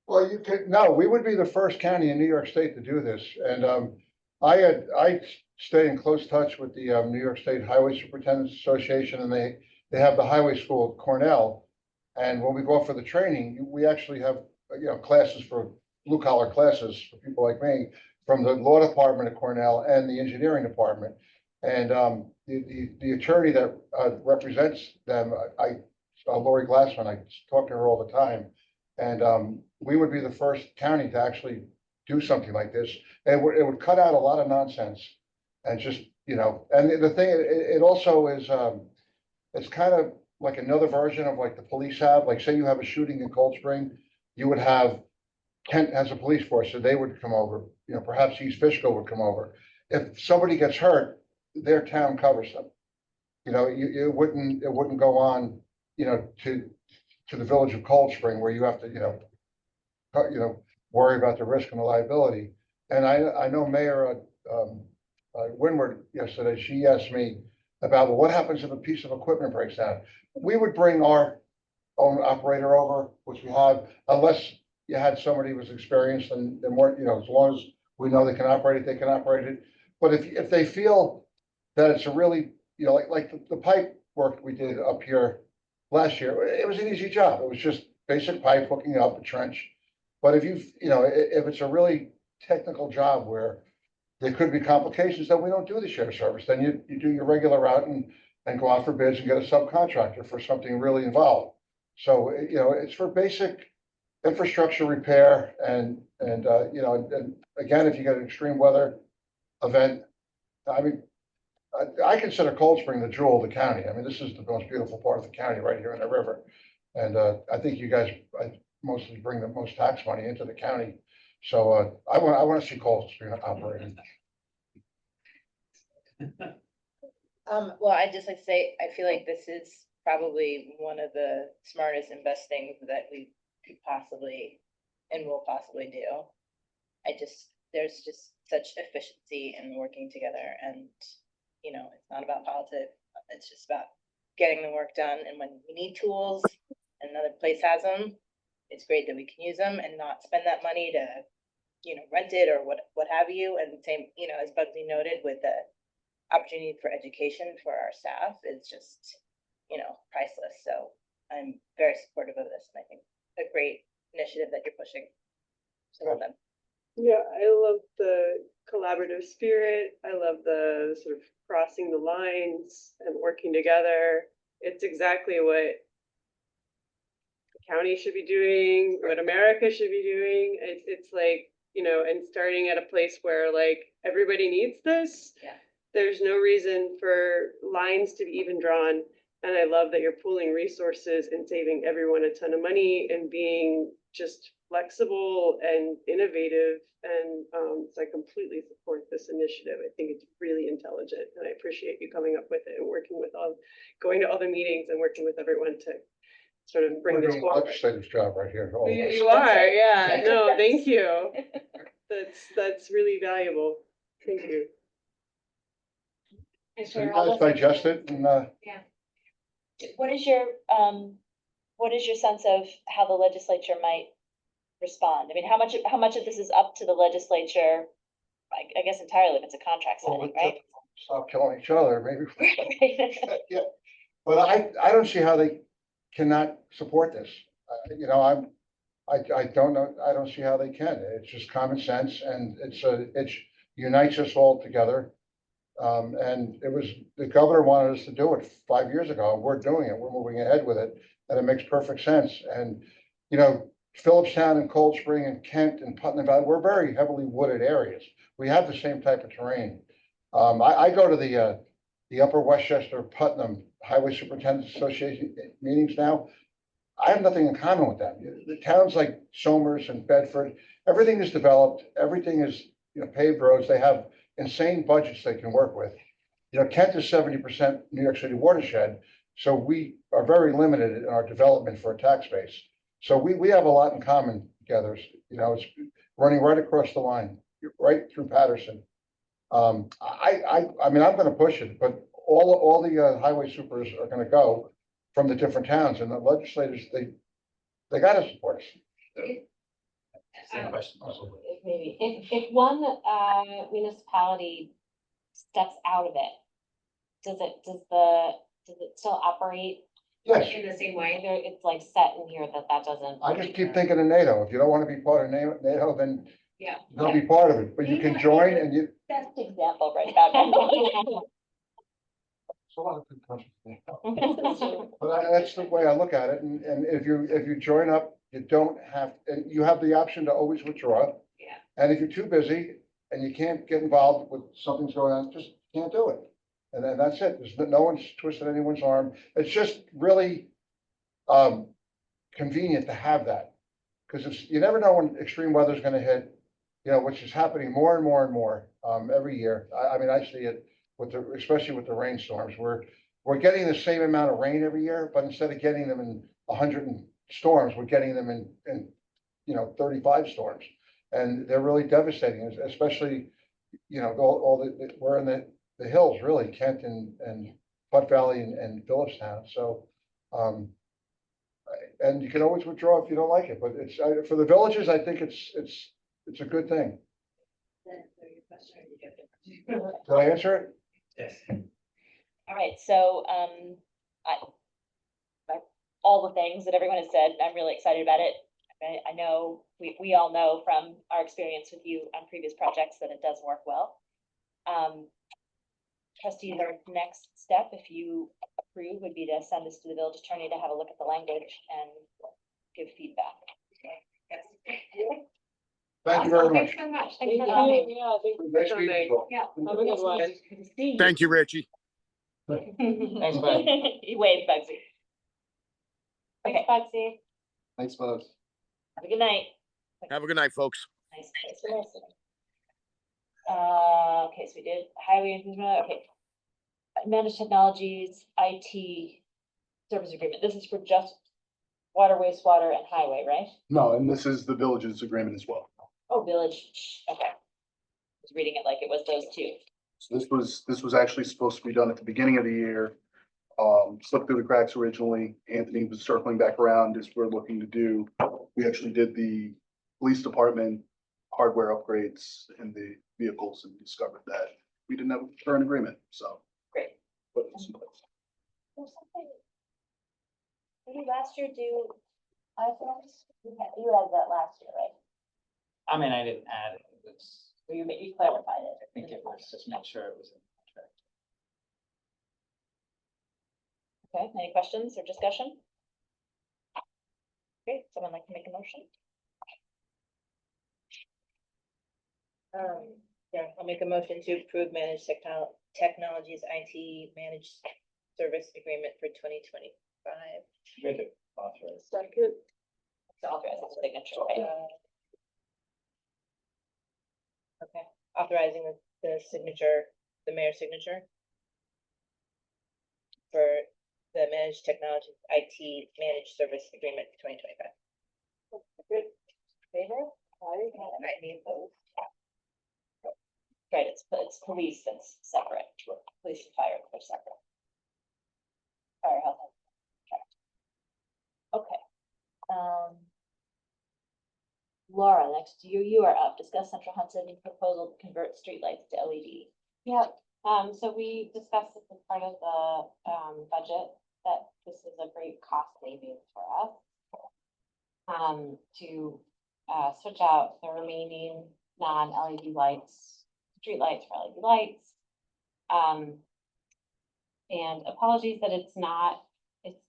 [SPEAKER 9] Well, you could, no, we would be the first county in New York State to do this. And I stay in close touch with the New York State Highway Superintendents Association, and they have the highway school at Cornell. And when we go for the training, we actually have, classes for blue collar classes for people like me from the law department at Cornell and the engineering department. And the attorney that represents them, Lori Glassman, I talk to her all the time. And we would be the first county to actually do something like this. And it would cut out a lot of nonsense and just, and the thing, it also is, it's kind of like another version of like the police have, like say you have a shooting in Cold Spring, you would have Kent has a police force, so they would come over, perhaps East Fishkill would come over. If somebody gets hurt, their town covers them. It wouldn't go on, to the village of Cold Spring where you have to, worry about the risk and the liability. And I know Mayor Windward yesterday, she asked me about, well, what happens if a piece of equipment breaks down? We would bring our own operator over, which we have, unless you had somebody who was experienced and more, as long as we know they can operate it, they can operate it. But if they feel that it's a really, like the pipe work we did up here last year, it was an easy job. It was just basic pipe hooking up a trench. But if if it's a really technical job where there could be complications, then we don't do the share service. Then you do your regular route and go out for bids and get a subcontractor for something really involved. So, it's for basic infrastructure repair and again, if you get an extreme weather event, I mean, I consider Cold Spring the jewel of the county. I mean, this is the most beautiful part of the county right here in the river. And I think you guys mostly bring the most tax money into the county. So I want to see Cold Spring operating.
[SPEAKER 7] Well, I'd just like to say, I feel like this is probably one of the smartest and best things that we could possibly and will possibly do. There's just such efficiency in working together, and it's not about politics. It's just about getting the work done. And when we need tools and another place has them, it's great that we can use them and not spend that money to, rent it or what have you. And same, as Bugsy noted, with the opportunity for education for our staff is just, priceless. So I'm very supportive of this, and I think a great initiative that you're pushing. So well done.
[SPEAKER 8] Yeah, I love the collaborative spirit. I love the sort of crossing the lines and working together. It's exactly what the county should be doing, what America should be doing. It's like, and starting at a place where like everybody needs this.
[SPEAKER 7] Yeah.
[SPEAKER 8] There's no reason for lines to be even drawn. And I love that you're pooling resources and saving everyone a ton of money and being just flexible and innovative. And so I completely support this initiative. I think it's really intelligent, and I appreciate you coming up with it and going to other meetings and working with everyone to sort of bring
[SPEAKER 9] We're
[SPEAKER 8] this
[SPEAKER 9] doing a
[SPEAKER 8] forward.
[SPEAKER 9] legislative job right here. All of us.
[SPEAKER 8] You are, yeah. No, thank you. That's really valuable. Thank you.
[SPEAKER 9] So you guys digest it and
[SPEAKER 1] What is your sense of how the legislature might respond? I mean, how much of this is up to the legislature? I guess entirely if it's a contract signing, right?
[SPEAKER 9] stop killing each other, maybe. Yeah, but I don't see how they cannot support this. I don't know, I don't see how they can. It's just common sense, and it unites us all together. And the governor wanted us to do it 5 years ago, and we're doing it. We're moving ahead with it, and it makes perfect sense. And, Phillipstown and Cold Spring and Kent and Putnam Valley, we're very heavily wooded areas. We have the same type of terrain. I go to the Upper Westchester Putnam Highway Superintendents Association meetings now. I have nothing in common with them. The towns like Somers and Bedford, everything is developed, everything is, paved roads. They have insane budgets they can work with. Kent is 70% New York City watershed, so we are very limited in our development for a tax base. So we have a lot in common together. It's running right across the line, right through Patterson. I mean, I'm gonna push it, but all the highway supers are gonna go from the different towns, and the legislators, they gotta support us.
[SPEAKER 4] Same question.
[SPEAKER 3] Maybe, if one, municipality steps out of it, does it still operate
[SPEAKER 9] Yes,
[SPEAKER 3] in the same way? There, it's like set in here that doesn't.
[SPEAKER 9] I just keep thinking of NATO. If you don't wanna be part of NATO, then
[SPEAKER 3] Yeah.
[SPEAKER 9] don't be part of it, but you can join and you.
[SPEAKER 1] Best example right about.
[SPEAKER 9] It's a lot of good countries. But that's the way I look at it, and if you join up, you don't have, and you have the option to always withdraw.
[SPEAKER 3] Yeah.
[SPEAKER 9] And if you're too busy and you can't get involved with something's going on, just can't do it. And then that's it. No one's twisted anyone's arm. It's just really convenient to have that. Because you never know when extreme weather's gonna hit, which is happening more and more and more every year. I mean, I see it especially with the rainstorms. We're getting the same amount of rain every year, but instead of getting them in 100 storms, we're getting them in 35 storms. And they're really devastating, especially, we're in the hills, really, Kent and Putt Valley and Phillipstown. So, and you can always withdraw if you don't like it, but for the villages, I think it's a good thing. Did I answer it?
[SPEAKER 4] Yes.
[SPEAKER 1] All right, so, all the things that everyone has said, I'm really excited about it. I know, we all know from our experience with you on previous projects that it does work well. Trustees, our next step, if you approve, would be to send this to the village attorney to have a look at the language and give feedback.
[SPEAKER 9] Thank you very much.
[SPEAKER 3] Thanks so much.
[SPEAKER 8] Thank
[SPEAKER 3] Thanks
[SPEAKER 8] you.
[SPEAKER 3] for coming.
[SPEAKER 8] Yeah, thank you for
[SPEAKER 9] Nice meeting
[SPEAKER 8] coming.
[SPEAKER 9] you all.
[SPEAKER 3] Yeah.
[SPEAKER 8] Have a good one.
[SPEAKER 10] Thank you, Richie.
[SPEAKER 4] Thanks, bud.
[SPEAKER 1] You wave, Bugsy.
[SPEAKER 3] Thanks, Bugsy.
[SPEAKER 2] Thanks, folks.
[SPEAKER 1] Have a good night.
[SPEAKER 10] Have a good night, folks.
[SPEAKER 1] Nice. Thanks for listening. Okay, so we did highway improvement, okay. Managed technologies, IT service agreement. This is for just water, wastewater and highway, right?
[SPEAKER 2] No, and this is the village's agreement as well.
[SPEAKER 1] Oh, village, okay. I was reading it like it was those two.
[SPEAKER 2] So this was actually supposed to be done at the beginning of the year. Slipped through the cracks originally. Anthony was circling back around as we're looking to do. We actually did the police department hardware upgrades in the vehicles and discovered that we didn't have a current agreement, so.
[SPEAKER 1] Great.
[SPEAKER 2] Put this in place.
[SPEAKER 1] There's something. Did you last year do iPhones? You had that last year, right?
[SPEAKER 4] I mean, I didn't add it.
[SPEAKER 1] Or you clarified it?
[SPEAKER 4] I think it was just make sure it was in the contract.
[SPEAKER 1] Okay, any questions or discussion? Okay, someone like to make a motion?
[SPEAKER 7] Yeah, I'll make a motion to approve managed technologies IT managed service agreement for 2025.
[SPEAKER 4] Good to authorize.
[SPEAKER 8] Second.
[SPEAKER 1] To authorize the signature, right?
[SPEAKER 7] Okay, authorizing the signature, the mayor's signature for the managed technology IT managed service agreement for 2025.
[SPEAKER 1] Good. Favor? Aye. Any opposed? Right, it's police that's separate. Police and fire, they're separate. Fire health. Okay. Laura, next you are up. Discuss Central Hudson proposal to convert streetlights to LED.
[SPEAKER 3] Yeah, so we discussed this as part of the, budget, that this is a great cost savings for us. To, switch out the remaining non-LED lights, streetlights for LED lights. And apologies that it's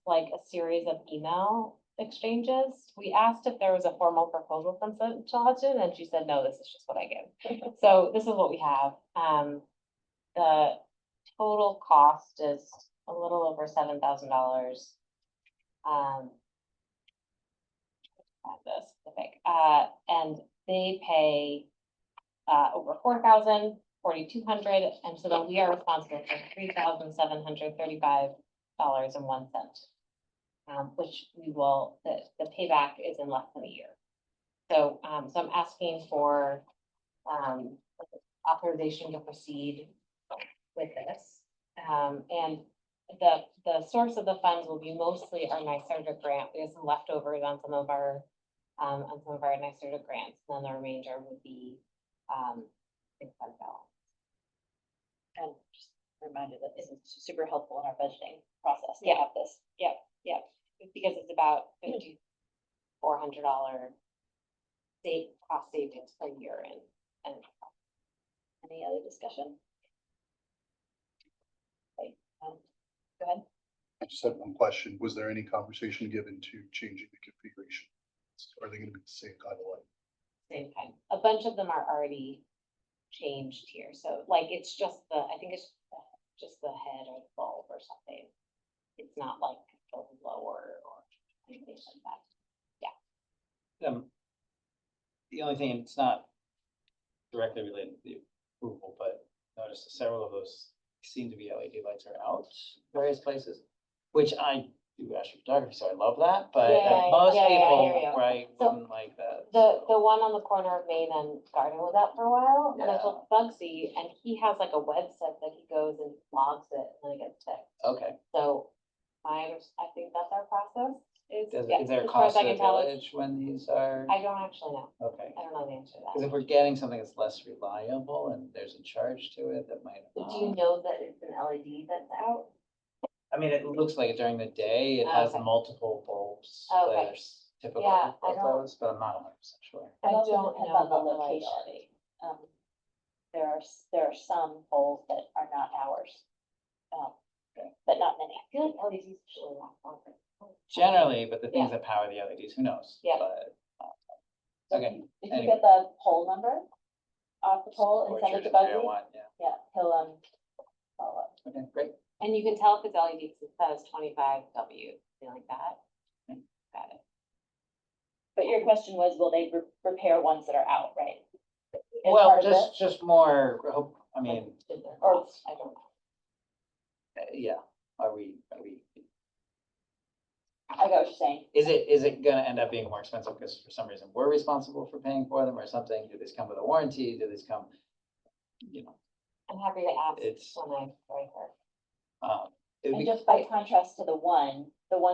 [SPEAKER 3] like a series of email exchanges. We asked if there was a formal proposal from Central Hudson, and she said, no, this is just what I give. So this is what we have. The total cost is a little over $7,000. The specific, and they pay over 4,000, 4,200, and so then we are responsible for $3,735.01. Which we will, the payback is in less than a year. So, so I'm asking for authorization to proceed with this. And the source of the funds will be mostly our NYSERDA grant. We have some leftovers on some of our NYSERDA grants, and then the remainder would be, big fund balance.
[SPEAKER 1] And just a reminder that this is super helpful in our budgeting process to
[SPEAKER 3] Yeah.
[SPEAKER 1] have this.
[SPEAKER 3] Yeah, because it's about $5,400 cost savings per year and
[SPEAKER 1] Any other discussion? Okay, go ahead.
[SPEAKER 2] I just had one question. Was there any conversation given to changing the configuration? Are they gonna be the same kind of light?
[SPEAKER 3] same time. A bunch of them are already changed here, so like it's just I think it's just the head or the bulb or something. It's not like the lower or anything like that.
[SPEAKER 4] The only thing, it's not directly related to the approval, but notice that several of those seem to be LED lights are out various places, which I do astrophotography, so I love that, but
[SPEAKER 3] Yeah,
[SPEAKER 4] most
[SPEAKER 3] yeah, I
[SPEAKER 4] people,
[SPEAKER 3] hear you.
[SPEAKER 4] right,
[SPEAKER 3] So,
[SPEAKER 4] wouldn't like that.
[SPEAKER 3] The one on the corner of Main and Garden was out for a while, and I
[SPEAKER 4] Yeah.
[SPEAKER 3] told Bugsy, and he has like a website that he goes and logs it, and then it gets fixed.
[SPEAKER 4] Okay,
[SPEAKER 3] So I think that's our process, is,
[SPEAKER 4] is
[SPEAKER 3] yeah,
[SPEAKER 4] there a
[SPEAKER 3] as far as
[SPEAKER 4] cost
[SPEAKER 3] I
[SPEAKER 4] to the
[SPEAKER 3] can tell,
[SPEAKER 4] village when these are?
[SPEAKER 3] I don't actually know.
[SPEAKER 4] Okay,
[SPEAKER 3] I don't know the answer to
[SPEAKER 4] because
[SPEAKER 3] that.
[SPEAKER 4] if we're getting something that's less reliable and there's a charge to it, that might.
[SPEAKER 3] Do you know that it's an LED that's out?
[SPEAKER 4] I mean, it looks like during the day, it has
[SPEAKER 3] Okay.
[SPEAKER 4] multiple bulbs
[SPEAKER 3] Okay.
[SPEAKER 4] that are typical
[SPEAKER 3] Yeah, I
[SPEAKER 4] of
[SPEAKER 3] don't-
[SPEAKER 4] those, but I'm not 100% sure.
[SPEAKER 3] I
[SPEAKER 1] It also
[SPEAKER 3] don't
[SPEAKER 1] depends
[SPEAKER 3] know
[SPEAKER 1] on the
[SPEAKER 3] about the
[SPEAKER 1] location. There are some poles that are not ours. But not many.
[SPEAKER 3] I feel like LEDs usually last longer.
[SPEAKER 4] Generally, but the things
[SPEAKER 3] Yeah.
[SPEAKER 4] that power the LEDs, who knows?
[SPEAKER 3] Yeah.
[SPEAKER 4] But,
[SPEAKER 1] So
[SPEAKER 4] okay.
[SPEAKER 1] If you
[SPEAKER 4] anyway.
[SPEAKER 1] get the poll number off the poll and
[SPEAKER 4] Or
[SPEAKER 1] send it to
[SPEAKER 4] Church of
[SPEAKER 1] Bugsy,
[SPEAKER 4] 301, yeah,
[SPEAKER 1] yeah, he'll, follow up.
[SPEAKER 4] okay, great.
[SPEAKER 3] And you can tell if it's LED because it says 25W, something like that. Got it.
[SPEAKER 1] But your question was, will they repair ones that are out, right? As
[SPEAKER 4] Well,
[SPEAKER 1] part of this?
[SPEAKER 4] just more, I mean,
[SPEAKER 1] Or,
[SPEAKER 3] I don't know.
[SPEAKER 4] yeah, are we,
[SPEAKER 1] I got what you're saying.
[SPEAKER 4] is it gonna end up being more expensive because for some reason we're responsible for paying for them or something? Do these come with a warranty? Do these come, you know,
[SPEAKER 3] I'm happy to ask
[SPEAKER 4] It's-
[SPEAKER 3] when I write her.
[SPEAKER 4] it would
[SPEAKER 1] And
[SPEAKER 4] be-
[SPEAKER 1] just by contrast to the ones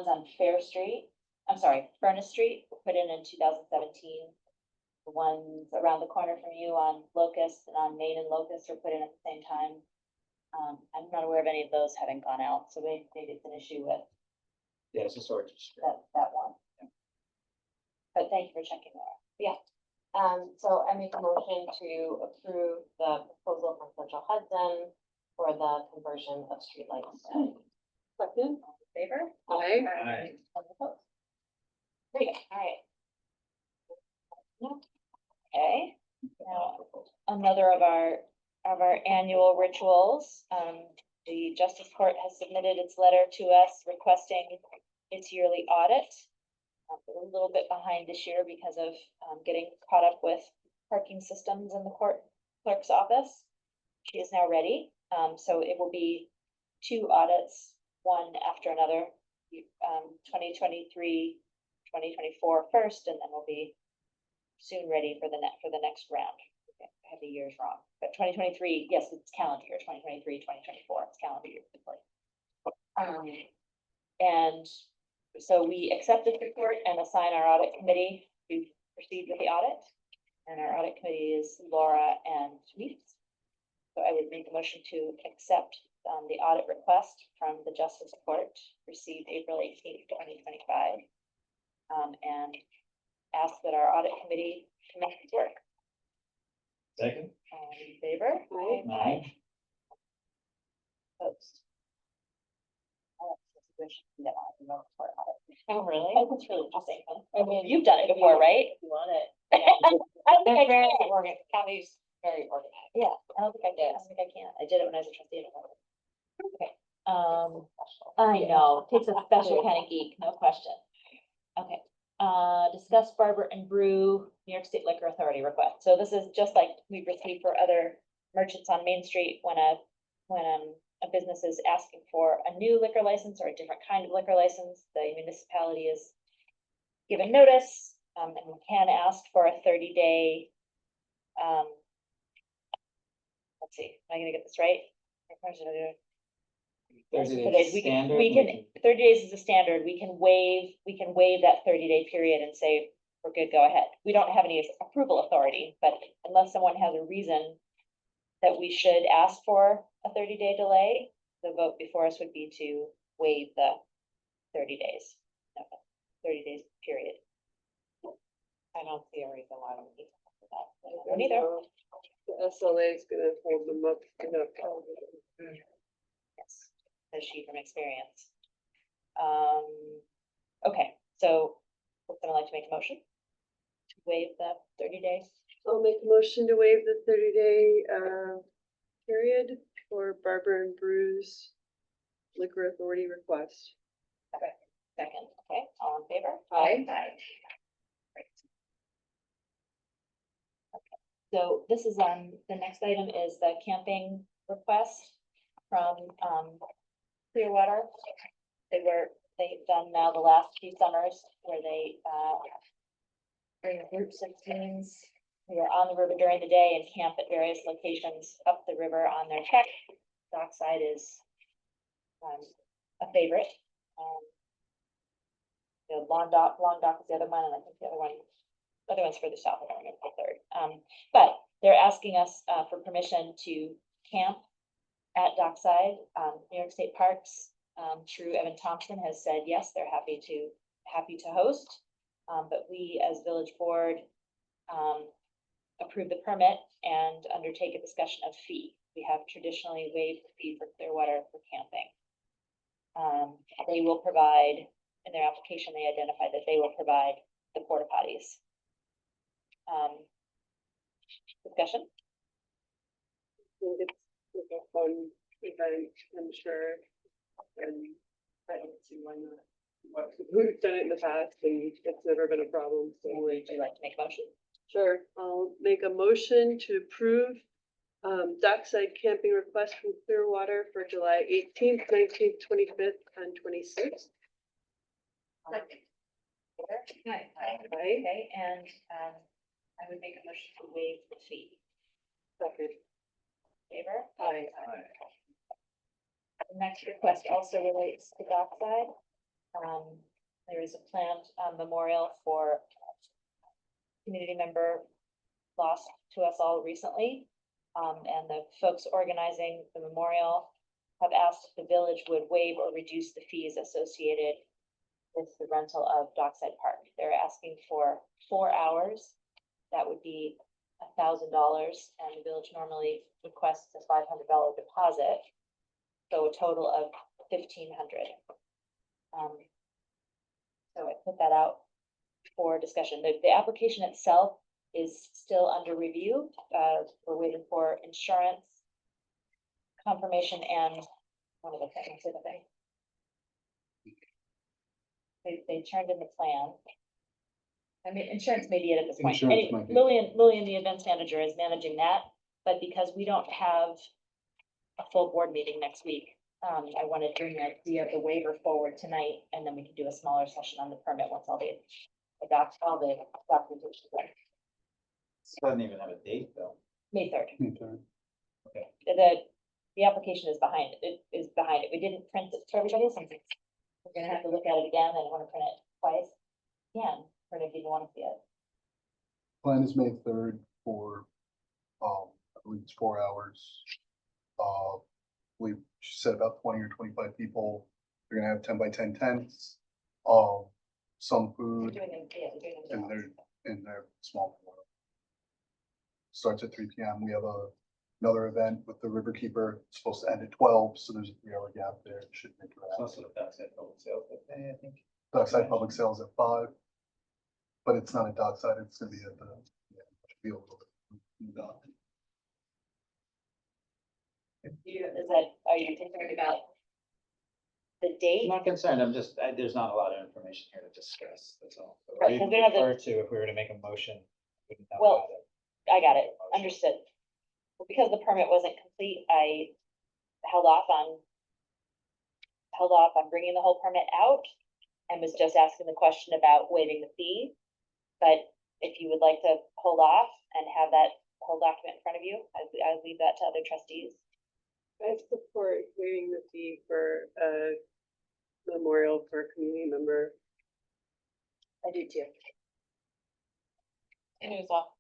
[SPEAKER 1] on Furnace Street, were put in 2017. The ones around the corner from you on Locust and on Main and Locust were put in at the same time. I'm not aware of any of those having gone out, so maybe it's an issue with
[SPEAKER 4] yeah, it's a storage.
[SPEAKER 1] that one. But thank you for checking, Laura.
[SPEAKER 3] So I make a motion to approve the proposal from Central Hudson for the conversion of streetlights.
[SPEAKER 8] Second,
[SPEAKER 1] All in favor?
[SPEAKER 8] aye.
[SPEAKER 4] Aye.
[SPEAKER 1] All opposed?
[SPEAKER 3] Great, all right.
[SPEAKER 1] Okay, now, another of our annual rituals. The Justice Court has submitted its letter to us requesting its yearly audit. We're a little bit behind this year because of getting caught up with parking systems in the court clerk's office. She is now ready, so it will be 2 audits, one after another. 2023, 2024 first, and then we'll be soon ready for the next round. Okay, I have the years wrong, but 2023, yes, it's calendar year, 2023, 2024, it's calendar year. And so we accept this report and assign our audit committee to proceed with the audit. And our audit committee is Laura and me. So I would make a motion to accept the audit request from the Justice Court received April 18th, 2025. And ask that our audit committee commence its work.
[SPEAKER 4] Second.
[SPEAKER 1] All in favor?
[SPEAKER 4] Aye.
[SPEAKER 1] Opposed? Oh, that's a good one. No, report audit.
[SPEAKER 3] Oh, really?
[SPEAKER 1] I think it's really interesting. I mean, you've done it before, right?
[SPEAKER 3] You want it?
[SPEAKER 1] I don't think I
[SPEAKER 3] They're very
[SPEAKER 1] can.
[SPEAKER 3] organized, county's very organized.
[SPEAKER 1] Yeah, I don't think I did. I don't think I can. I did it when I was a trustee. Okay. I know, takes a special kind of geek, no question. Okay, discuss Barber and Brew, New York State Liquor Authority request. So this is just like we've received for other merchants on Main Street when a business is asking for a new liquor license or a different kind of liquor license, the municipality is given notice, and we can ask for a 30-day let's see, am I gonna get this right?
[SPEAKER 4] 30
[SPEAKER 1] 30
[SPEAKER 4] days
[SPEAKER 1] We can,
[SPEAKER 4] standard,
[SPEAKER 1] we can, 30 days is a standard, we can waive that 30-day period and say, we're good, go ahead. We don't have any approval authority, but unless someone has a reason that we should ask for a 30-day delay, the vote before us would be to waive the 30 days. No, 30 days period.
[SPEAKER 3] I don't see a reason why we need to do that.
[SPEAKER 1] I don't either.
[SPEAKER 8] The SLA is gonna hold them up enough.
[SPEAKER 1] Yes, says she from experience. Okay, so would someone like to make a motion? To waive the 30 days?
[SPEAKER 8] I'll make a motion to waive the 30-day period for Barber and Brews Liquor Authority request.
[SPEAKER 1] Second, okay, all in favor?
[SPEAKER 8] Aye.
[SPEAKER 1] Great. Okay, so this is the next item is the camping request from Clearwater. They've done now the last few summers where they bring groups of teams who are on the river during the day and camp at various locations up the river on their trek. Dockside is a favorite. The Long Dock is the other one, and I think the other one's further south, I don't remember the third. But they're asking us for permission to camp at Dockside. New York State Parks, through Evan Thompson, has said, yes, they're happy to host. But we as village board approve the permit and undertake a discussion of fee. We have traditionally waived the fee for Clearwater for camping. They will provide, in their application, they identify that they will provide the porta potties. Discussion?
[SPEAKER 8] I think it's a fun event, I'm sure. And I don't see why not. We've done it in the past and it's never been a problem, so.
[SPEAKER 1] Would you like to make a motion?
[SPEAKER 8] Sure, I'll make a motion to approve dockside camping request from Clearwater for July 18th, 19th, 25th, and 26th.
[SPEAKER 1] Second.
[SPEAKER 8] Aye.
[SPEAKER 1] Okay, and I would make a motion to waive the fee.
[SPEAKER 8] Second.
[SPEAKER 1] Favor?
[SPEAKER 8] Aye.
[SPEAKER 1] The next request also relates to Dockside. There is a planned memorial for community member lost to us all recently. And the folks organizing the memorial have asked if the village would waive or reduce the fees associated with the rental of Dockside Park. They're asking for 4 hours. That would be $1,000, and the village normally requests a $500 deposit. So a total of $1,500. So I put that out for discussion. The application itself is still under review. We're waiting for insurance confirmation and one of the things, they turned in the plan. I mean, insurance may be it at this point.
[SPEAKER 2] Insurance might be.
[SPEAKER 1] Lillian, the events manager, is managing that, but because we don't have a full board meeting next week, I want to bring the waiver forward tonight, and then we can do a smaller session on the permit once all the documentation is ready.
[SPEAKER 4] Doesn't even have a date though.
[SPEAKER 1] May 3rd.
[SPEAKER 4] Okay.
[SPEAKER 1] The application is behind it. We didn't print it for everybody, so we're gonna have to look at it again, and I want to print it twice. Print if you don't want to see it.
[SPEAKER 2] Plan is May 3rd for, I believe it's 4 hours. She said about 20 or 25 people. They're gonna have 10 by 10 tents. Some
[SPEAKER 1] We're
[SPEAKER 2] food
[SPEAKER 1] doing it, yeah, we're doing it.
[SPEAKER 2] in their small. Starts at 3 p.m. We have another event with the Riverkeeper. It's supposed to end at 12, so there's a 3-hour gap there. It should make it
[SPEAKER 4] It's
[SPEAKER 2] out.
[SPEAKER 4] also the Dockside Public Sales that day, I think.
[SPEAKER 2] Dockside Public Sales at 5, but it's not at Dockside. It's gonna be at the field.
[SPEAKER 1] Are you concerned about the date?
[SPEAKER 4] I'm not concerned, there's not a lot of information here to discuss, that's all. Or
[SPEAKER 1] Right,
[SPEAKER 4] even
[SPEAKER 1] 'cause we don't have
[SPEAKER 4] refer to if we were to make a motion. we wouldn't know
[SPEAKER 1] Well,
[SPEAKER 4] about it.
[SPEAKER 1] I got it, understood. Well, because the permit wasn't complete, I held off on bringing the whole permit out and was just asking the question about waiving the fee. But if you would like to hold off and have that the whole document in front of you. I leave that to other trustees.
[SPEAKER 8] I support waiving the fee for a memorial for a community member.
[SPEAKER 1] I do too.
[SPEAKER 3] And as well.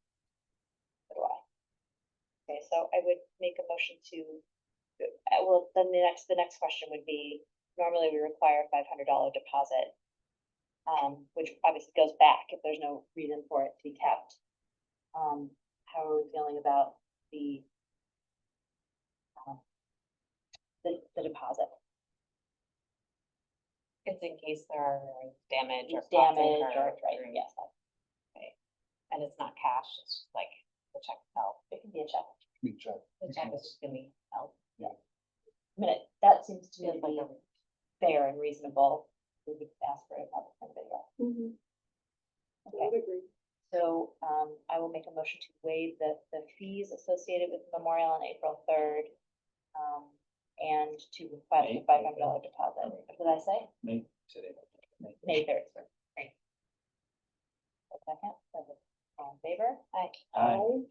[SPEAKER 1] So do I. Okay, so I would make a motion to, well, then the next question would be, normally we require a $500 deposit. Which obviously goes back if there's no reason for it to be kept. How are we feeling about the deposit?
[SPEAKER 3] It's in case there are damage or.
[SPEAKER 1] Damage
[SPEAKER 3] costs
[SPEAKER 1] or,
[SPEAKER 3] incurred
[SPEAKER 1] right,
[SPEAKER 3] during-
[SPEAKER 1] yes,
[SPEAKER 3] And it's not cash, it's just like the check itself.
[SPEAKER 1] it can be a check.
[SPEAKER 2] Me check.
[SPEAKER 3] The check is just gonna be held.
[SPEAKER 1] I mean, that seems to me
[SPEAKER 3] Feels
[SPEAKER 1] to
[SPEAKER 3] like
[SPEAKER 1] be
[SPEAKER 3] a-
[SPEAKER 1] fair and reasonable. We would ask for a public video.
[SPEAKER 8] Mm-hmm. I
[SPEAKER 1] Okay,
[SPEAKER 8] would agree.
[SPEAKER 1] so, I will make a motion to waive the fees associated with the memorial on April 3rd. And to request a $500 deposit. What did I say?
[SPEAKER 4] May today.
[SPEAKER 1] May 3rd. Great. A second, all in favor? Aye.
[SPEAKER 4] Aye.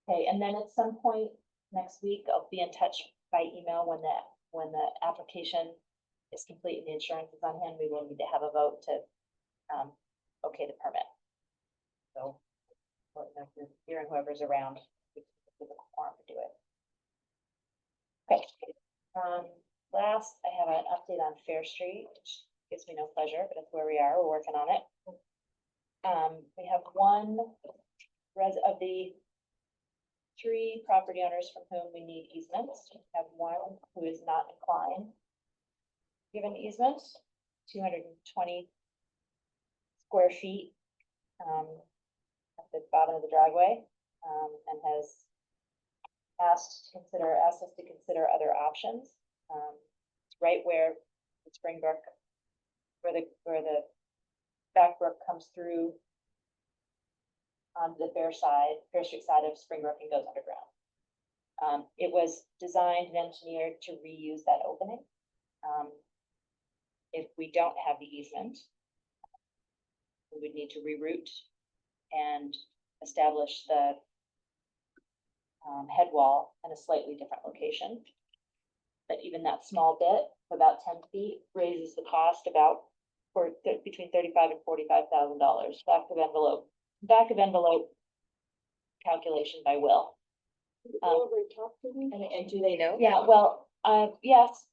[SPEAKER 1] Okay, and then at some point next week, I'll be in touch by email when the application is complete and the insurance is on hand. We will need to have a vote to, okay the permit. So, you're and whoever's around, with the quorum to do it. Okay, last, I have an update on Fair Street, which gives me no pleasure, but it's where we are, we're working on it. We have one of the 3 property owners from whom we need easements. We have one who is not inclined. Given easement, 220 square feet, at the bottom of the driveway, and has asked us to consider other options. It's right where the Springbrook, where the back brook comes through on the Fair Street side of Springbrook and goes underground. It was designed and engineered to reuse that opening. If we don't have the easement, we would need to reroute and establish the head wall in a slightly different location. But even that small bit, about 10 feet, raises the cost about between $35,000 and $45,000. Back of envelope calculation by Will.
[SPEAKER 8] Go over and talk to them.
[SPEAKER 7] And do they know?
[SPEAKER 1] Yeah, well, yes.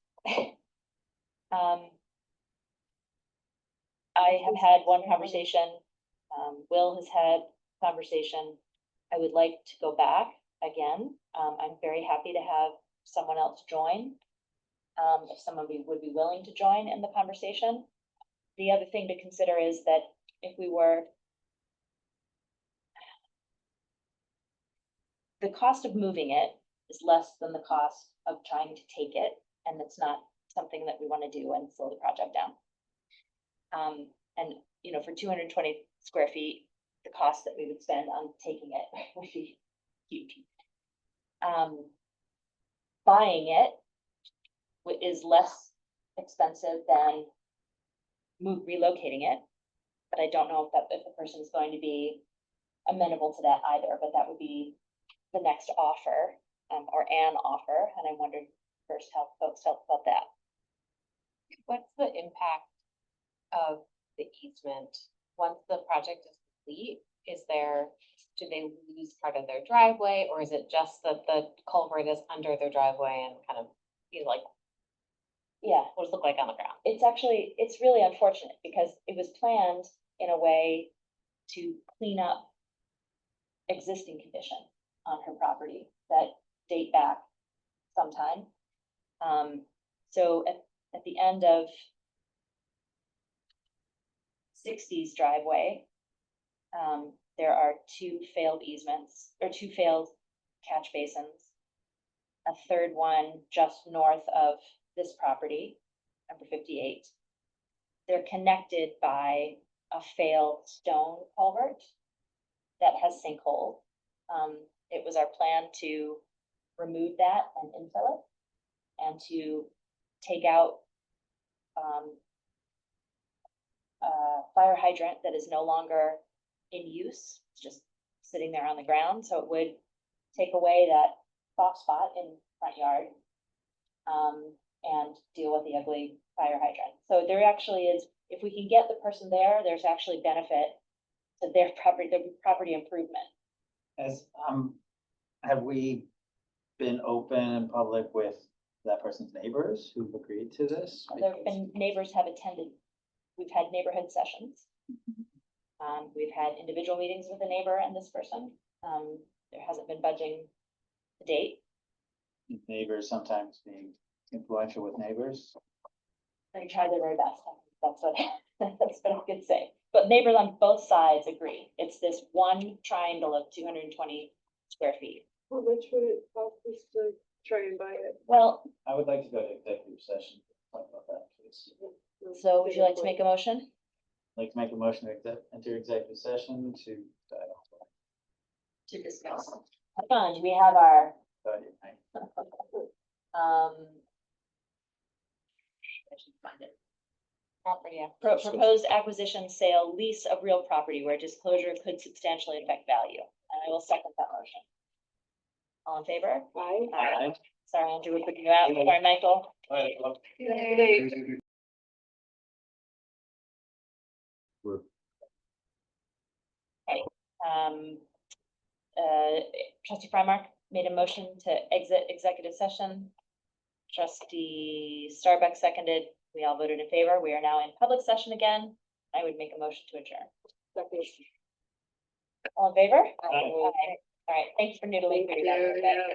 [SPEAKER 1] I have had one conversation, Will has had conversation. I would like to go back again. I'm very happy to have someone else join. If someone would be willing to join in the conversation. The other thing to consider is that if we were, the cost of moving it is less than the cost of trying to take it, and it's not something that we want to do and slow the project down. And you know, for 220 square feet, the cost that we would spend on taking it would be huge. Buying it is less expensive than relocating it, but I don't know if the person is going to be amenable to that either, but that would be the next offer, or an offer, and I wondered first how folks felt about that.
[SPEAKER 3] What's the impact of the easement once the project is complete? Do they lose part of their driveway, or is it just that the culvert is under their driveway and kind of, like,
[SPEAKER 1] Yeah,
[SPEAKER 3] what does it look like on the ground?
[SPEAKER 1] it's really unfortunate because it was planned in a way to clean up existing condition on her property that date back sometime. So at the end of 60's driveway, there are 2 failed easements, or 2 failed catch basins. A third one just north of this property, number 58. They're connected by a failed stone culvert that has sinkhole. It was our plan to remove that and infill it, and to take out a fire hydrant that is no longer in use. It's just sitting there on the ground, so it would take away that soft spot in front yard. And deal with the ugly fire hydrant. So there actually is, if we can get the person there, there's actually benefit to their property, the property improvement.
[SPEAKER 4] As, have we been open and public with that person's neighbors who've agreed to this?
[SPEAKER 1] There have been, neighbors have attended, we've had neighborhood sessions. We've had individual meetings with the neighbor and this person. There hasn't been budging to date.
[SPEAKER 4] Neighbors sometimes being influential with neighbors.
[SPEAKER 1] They try their very best. That's what, that's what I could say. But neighbors on both sides agree. It's this one triangle of 220 square feet.
[SPEAKER 8] How much would it cost us to try and buy it?
[SPEAKER 1] Well,
[SPEAKER 4] I would like to go to executive session. Talk about that, please.
[SPEAKER 1] so would you like to make a motion?
[SPEAKER 4] I'd like to make a motion to enter executive session to,
[SPEAKER 1] To discuss. Fun, we have our,
[SPEAKER 4] budget night.
[SPEAKER 1] I should find it.
[SPEAKER 3] Property, yeah.
[SPEAKER 1] Proposed acquisition, sale, lease of real property where disclosure could substantially affect value. And I will second that motion. All in favor?
[SPEAKER 8] Aye.
[SPEAKER 1] Aye. Sorry, Andrew, we're putting you out. Sorry, Michael.
[SPEAKER 8] Good
[SPEAKER 1] Um, Trustee Frymark made a motion to exit executive session. Trustee Starbuck seconded. We all voted in favor. We are now in public session again. I would make a motion to adjourn. All in favor?
[SPEAKER 4] Aye.
[SPEAKER 1] All right, thanks for noodling. through that.
[SPEAKER 8] Yeah.